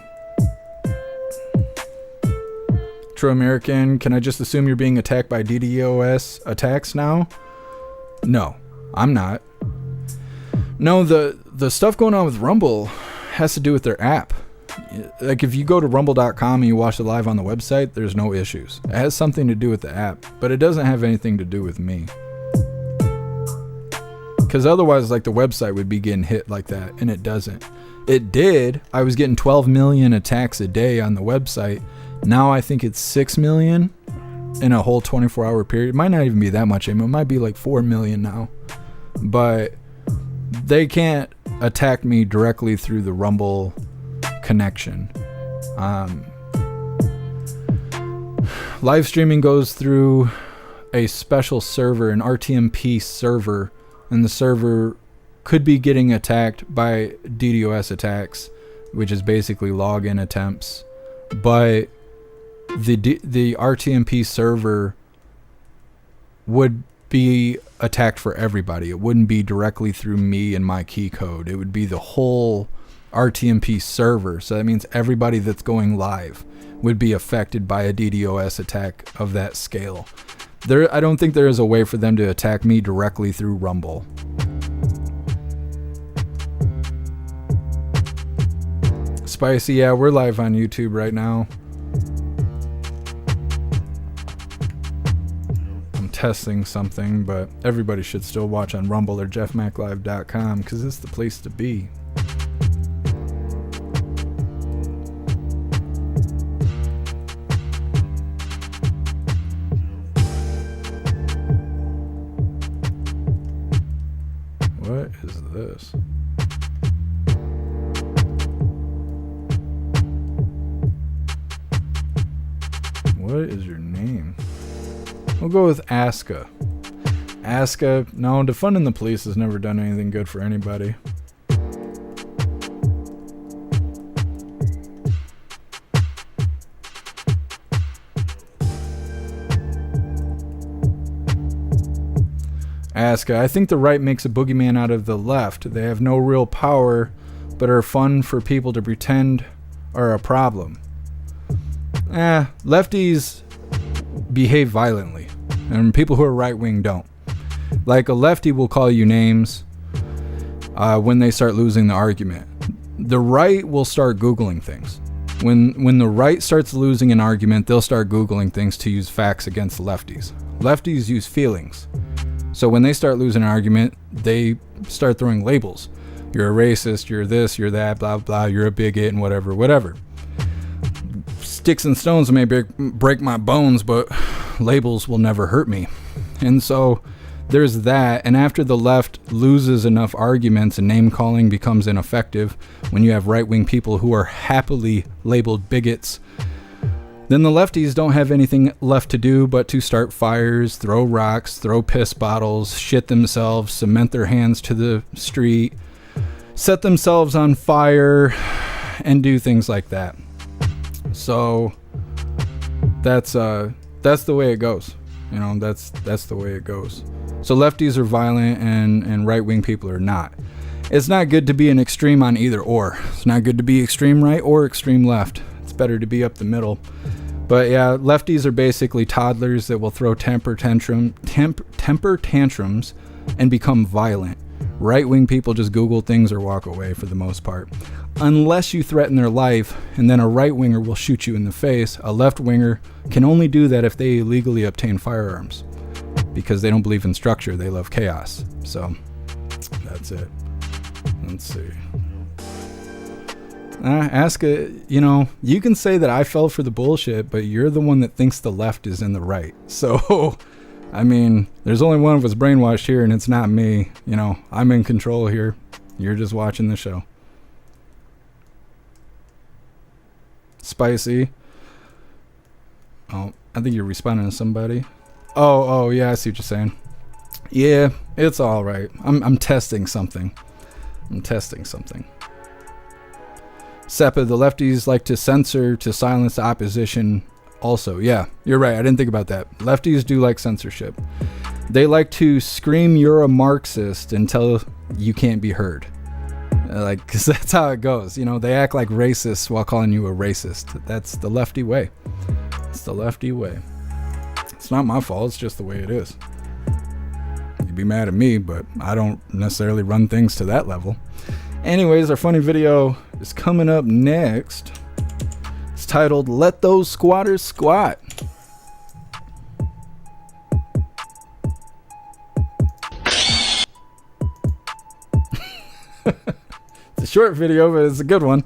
True American, can I just assume you're being attacked by DDoS attacks now? No, I'm not. No, the stuff going on with Rumble has to do with their app. Like if you go to rumble.com and you watch it live on the website, there's no issues. It has something to do with the app, but it doesn't have anything to do with me. Because otherwise, like, the website would be getting hit like that, and it doesn't. It did. I was getting 12 million attacks a day on the website. Now I think it's 6 million in a whole 24-hour period. It might not even be that much anymore. It might be like 4 million now. But they can't attack me directly through the Rumble connection. Live streaming goes through a special server, an RTMP server, and the server could be getting attacked by DDoS attacks, which is basically login attempts. But the RTMP server would be attacked for everybody. It wouldn't be directly through me and my key code. It would be the whole RTMP server. So that means everybody that's going live would be affected by a DDoS attack of that scale. I don't think there is a way for them to attack me directly through Rumble. Spicy, yeah, we're live on YouTube right now. I'm testing something, but everybody should still watch on Rumble or jeffmaclive.com because it's the place to be. What is this? What is your name? We'll go with Aska. Aska, no, defunding the police has never done anything good for anybody. Aska, I think the right makes a boogeyman out of the left. They have no real power, but are fun for people to pretend are a problem. Lefties behave violently, and people who are right-wing don't. Like, a lefty will call you names when they start losing the argument. The right will start Googling things. When the right starts losing an argument, they'll start Googling things to use facts against lefties. Lefties use feelings. So when they start losing an argument, they start throwing labels. You're a racist, you're this, you're that, blah, blah, you're a bigot, and whatever. Sticks and stones may break my bones, but labels will never hurt me. And so there's that. And after the left loses enough arguments and name calling becomes ineffective, when you have right-wing people who are happily labeled bigots, Then the lefties don't have anything left to do but to start fires, throw rocks, throw piss bottles, shit themselves, cement their hands to the street, set themselves on fire, and do things like that. So that's the way it goes. You know, that's the way it goes. So lefties are violent and right-wing people are not. It's not good to be an extreme on either or. It's not good to be extreme right or extreme left. It's better to be up the middle. But yeah, lefties are basically toddlers that will throw temper tantrums and become violent. Right-wing people just Google things or walk away for the most part. Unless you threaten their life, and then a right-winger will shoot you in the face. A left-winger can only do that if they illegally obtain firearms. Because they don't believe in structure, they love chaos. So, that's it. Let's see. You can say that I fell for the bullshit, but you're the one that thinks the left is in the right. So, I mean, there's only one of us brainwashed here, and it's not me. You know, I'm in control here. You're just watching the show. Spicy. Oh, I think you're responding to somebody. Oh, yeah, I see what you're saying. Yeah, it's all right. I'm testing something. SEPA, the lefties like to censor to silence the opposition also. Yeah, you're right. I didn't think about that. Lefties do like censorship. They like to scream you're a Marxist until you can't be heard. Because that's how it goes. You know, they act like racists while calling you a racist. That's the lefty way. It's the lefty way. It's not my fault. It's just the way it is. You'd be mad at me, but I don't necessarily run things to that level. Anyways, our funny video is coming up next. It's titled, Let Those Squatters Squat. It's a short video, but it's a good one.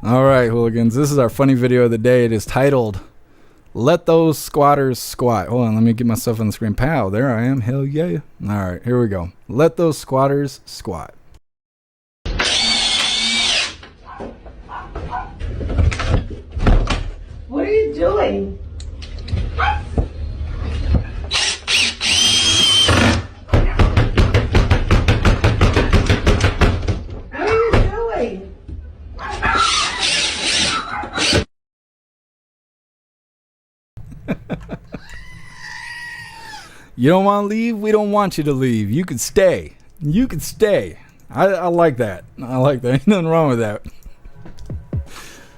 All right, hooligans. This is our funny video of the day. It is titled, Let Those Squatters Squat. Hold on, let me get myself on the screen. Pow, there I am. Hell yeah. All right, here we go. Let those squatters squat. What are you doing? What are you doing? You don't want to leave? We don't want you to leave. You can stay. You can stay. I like that. I like that. Ain't nothing wrong with that.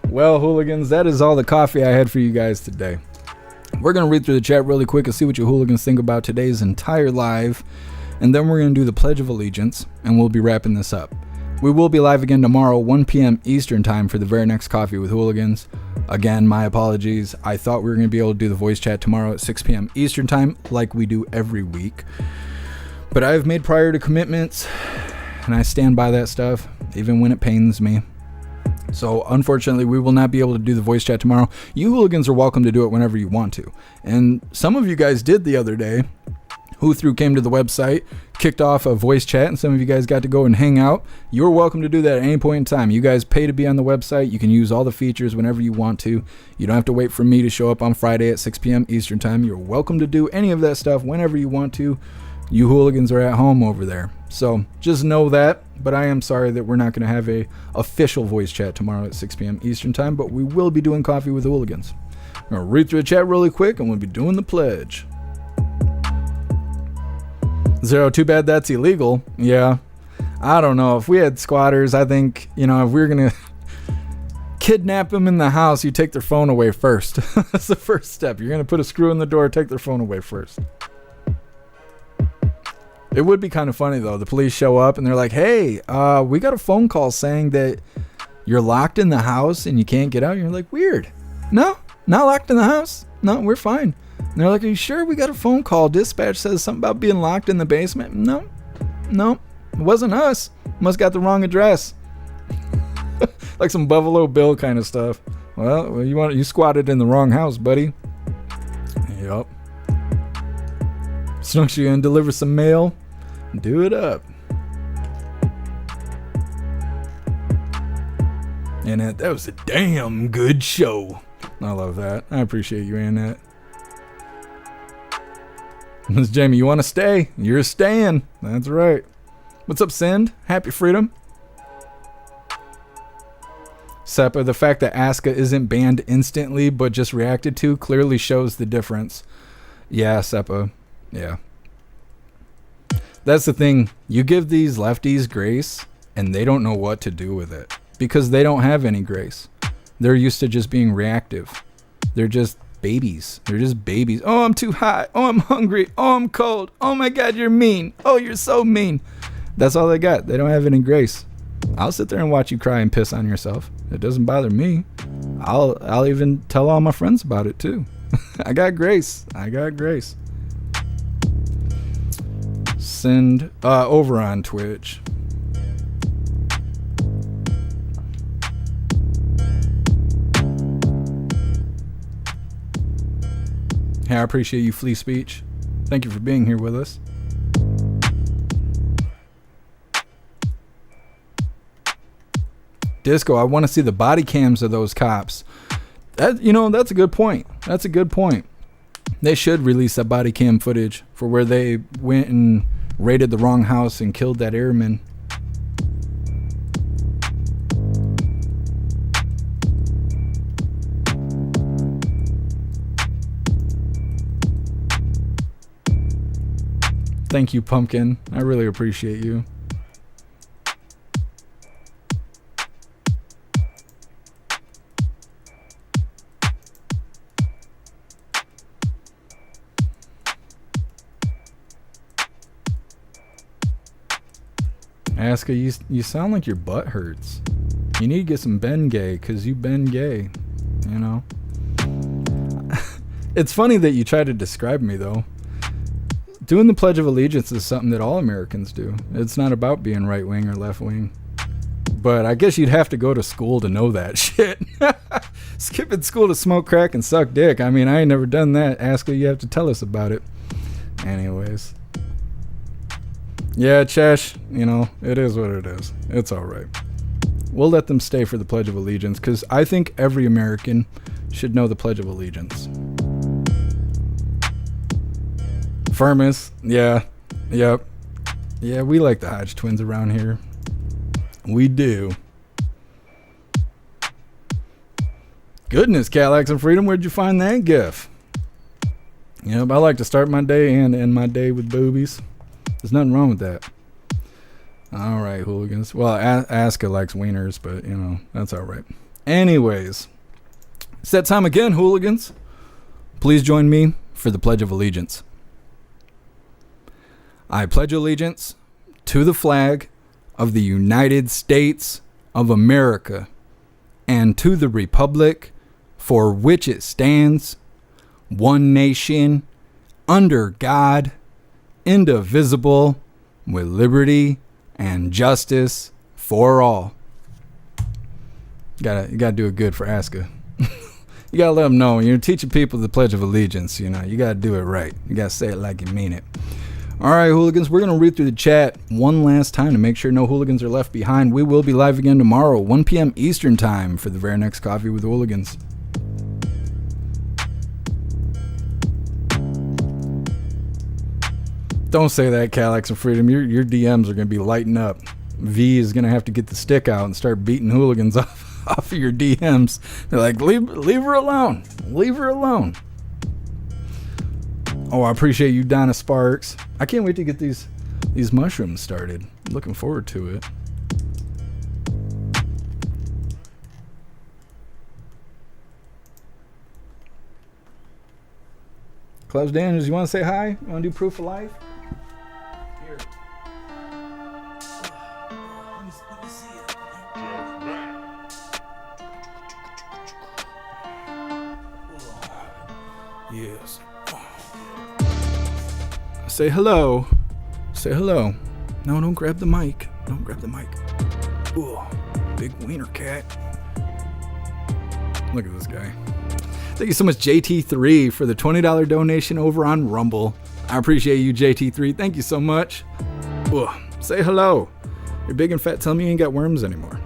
Well, hooligans, that is all the coffee I had for you guys today. We're going to read through the chat really quick and see what you hooligans think about today's entire live. And then we're going to do the Pledge of Allegiance, and we'll be wrapping this up. We will be live again tomorrow, 1 p.m. Eastern time for the very next Coffee with Hooligans. Again, my apologies. I thought we were going to be able to do the voice chat tomorrow at 6 p.m. Eastern time, like we do every week. But I've made prior commitments, and I stand by that stuff, even when it pains me. So unfortunately, we will not be able to do the voice chat tomorrow. You hooligans are welcome to do it whenever you want to. And some of you guys did the other day. Who came to the website, kicked off a voice chat, and some of you guys got to go and hang out. You're welcome to do that at any point in time. You guys pay to be on the website. You can use all the features whenever you want to. You don't have to wait for me to show up on Friday at 6 p.m. Eastern time. You're welcome to do any of that stuff whenever you want to. You hooligans are at home over there. So just know that. But I am sorry that we're not going to have a official voice chat tomorrow at 6 p.m. Eastern time. But we will be doing Coffee with Hooligans. I'm going to read through the chat really quick, and we'll be doing the pledge. Zero, too bad that's illegal. Yeah. I don't know. If we had squatters, I think, if we were going to kidnap them in the house, you take their phone away first. That's the first step. You're going to put a screw in the door, take their phone away first. It would be kind of funny, though. The police show up and they're like, hey, we got a phone call saying that you're locked in the house and you can't get out. You're like, weird. No, not locked in the house. No, we're fine. And they're like, are you sure? We got a phone call. Dispatch says something about being locked in the basement. No, it wasn't us. Must got the wrong address. Like some Buffalo Bill kind of stuff. Well, you squatted in the wrong house, buddy. Yup. Snooks, you gonna deliver some mail? Do it up. And that was a damn good show. I love that. I appreciate you, Annette. Miss Jamie, you want to stay? You're staying. That's right. What's up, Send? Happy freedom. Seppa, the fact that Aska isn't banned instantly but just reacted to clearly shows the difference. Yeah, Seppa. Yeah. That's the thing. You give these lefties grace and they don't know what to do with it because they don't have any grace. They're used to just being reactive. They're just babies. They're just babies. Oh, I'm too hot. Oh, I'm hungry. Oh, I'm cold. Oh my God, you're mean. Oh, you're so mean. That's all they got. They don't have any grace. I'll sit there and watch you cry and piss on yourself. It doesn't bother me. I'll even tell all my friends about it too. I got grace. I got grace. Send over on Twitch. Hey, I appreciate you, Flea Speech. Thank you for being here with us. Disco, I want to see the body cams of those cops. That's a good point. That's a good point. They should release that body cam footage for where they went and raided the wrong house and killed that airman. Thank you, Pumpkin. I really appreciate you. Aska, you sound like your butt hurts. You need to get some Bengay, because you been gay, you know? It's funny that you try to describe me, though. Doing the Pledge of Allegiance is something that all Americans do. It's not about being right-wing or left-wing. But I guess you'd have to go to school to know that shit. Skipping school to smoke crack and suck dick. I mean, I ain't never done that. Aska, you have to tell us about it. Anyways. Yeah, Chesh, it is what it is. It's all right. We'll let them stay for the Pledge of Allegiance because I think every American should know the Pledge of Allegiance. Firmus, yeah, yep. Yeah, we like the Hodge twins around here. We do. Goodness, Calax and Freedom, where'd you find that gif? Yep, I like to start my day and end my day with boobies. There's nothing wrong with that. All right, hooligans. Well, Aska likes wieners, but, that's all right. Anyways, it's that time again, hooligans. Please join me for the Pledge of Allegiance. I pledge allegiance to the flag of the United States of America and to the republic for which it stands, one nation, under God, indivisible, with liberty and justice for all. You gotta do it good for Aska. You gotta let them know when you're teaching people the Pledge of Allegiance. You gotta do it right. You gotta say it like you mean it. All right, hooligans, we're going to read through the chat one last time to make sure no hooligans are left behind. We will be live again tomorrow, 1 p.m. Eastern time for the very next Coffee with Hooligans. Don't say that, Calax and Freedom. Your DMs are going to be lighting up. V is going to have to get the stick out and start beating hooligans off of your DMs. They're like, leave her alone. Leave her alone. Oh, I appreciate you, Donna Sparks. I can't wait to get these mushrooms started. I'm looking forward to it. Klaus Daniels, you want to say hi? You want to do proof of life? Here. Let me see it. Yes. Say hello. Say hello. No, don't grab the mic. Don't grab the mic. Ooh, big wiener cat. Look at this guy. Thank you so much, JT3, for the $20 donation over on Rumble. I appreciate you, JT3. Thank you so much. Ooh, say hello. You're big and fat. Tell me you ain't got worms anymore.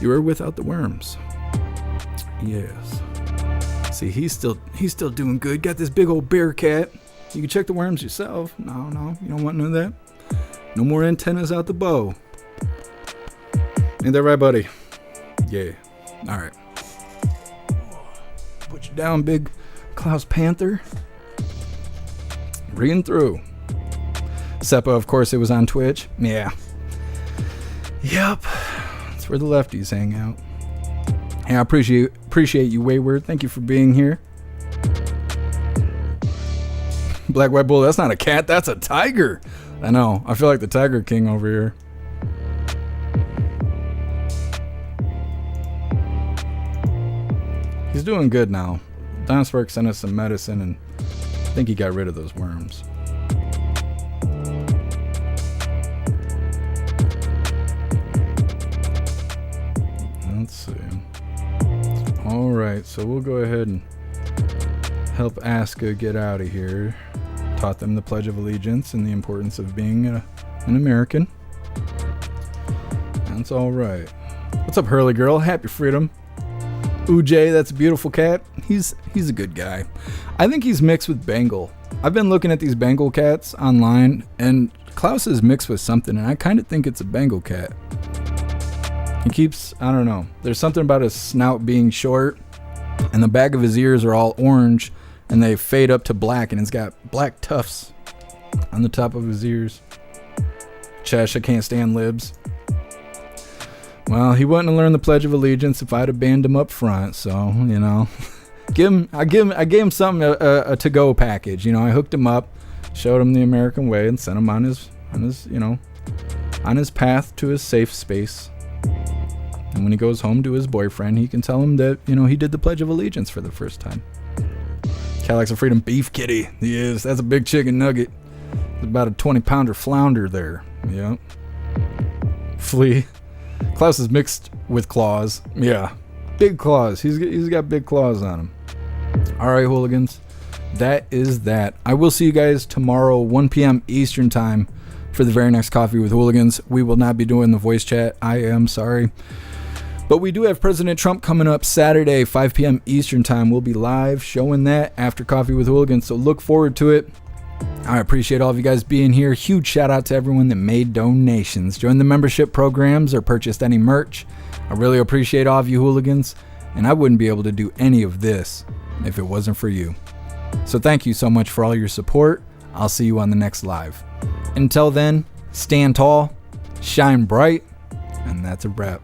You are without the worms. Yes. See, he's still doing good. Got this big old bear cat. You can check the worms yourself. No, you don't want none of that. No more antennas out the bow. Ain't that right, buddy? Yeah. All right. Put you down, big Klaus Panther. Reading through. Seppa, of course, it was on Twitch. Yeah. Yep. That's where the lefties hang out. Hey, I appreciate you, Wayward. Thank you for being here. Black White Bull, that's not a cat, that's a tiger. I know. I feel like the Tiger King over here. He's doing good now. Donspark sent us some medicine, and I think he got rid of those worms. Let's see. All right, so we'll go ahead and help Aska get out of here. Taught them the Pledge of Allegiance and the importance of being an American. That's all right. What's up, Hurley Girl? Happy freedom. Uj, that's a beautiful cat. He's a good guy. I think he's mixed with Bengal. I've been looking at these Bengal cats online, and Klaus is mixed with something, and I kind of think it's a Bengal cat. He keeps, I don't know, there's something about his snout being short, and the back of his ears are all orange, and they fade up to black, and it's got black tufts on the top of his ears. Chesh, I can't stand libs. Well, he wouldn't have learned the Pledge of Allegiance if I'd have banned him up front, so, you know. I gave him something, a to-go package, you know. I hooked him up, showed him the American way, and sent him on his path to his safe space. And when he goes home to his boyfriend, he can tell him that, you know, he did the Pledge of Allegiance for the first time. Cadillacs of Freedom beef kitty. He is. That's a big chicken nugget. It's about a 20-pounder flounder there. Yep. Flea. Klaus is mixed with claws. Yeah. Big claws. He's got big claws on him. All right, hooligans. That is that. I will see you guys tomorrow, 1 p.m. Eastern time, for the very next Coffee with Hooligans. We will not be doing the voice chat. I am sorry. But we do have President Trump coming up Saturday, 5 p.m. Eastern time. We'll be live showing that after Coffee with Hooligans, so look forward to it. I appreciate all of you guys being here. Huge shout out to everyone that made donations, joined the membership programs, or purchased any merch. I really appreciate all of you hooligans, and I wouldn't be able to do any of this if it wasn't for you. So thank you so much for all your support. I'll see you on the next live. Until then, stand tall, shine bright, and that's a wrap.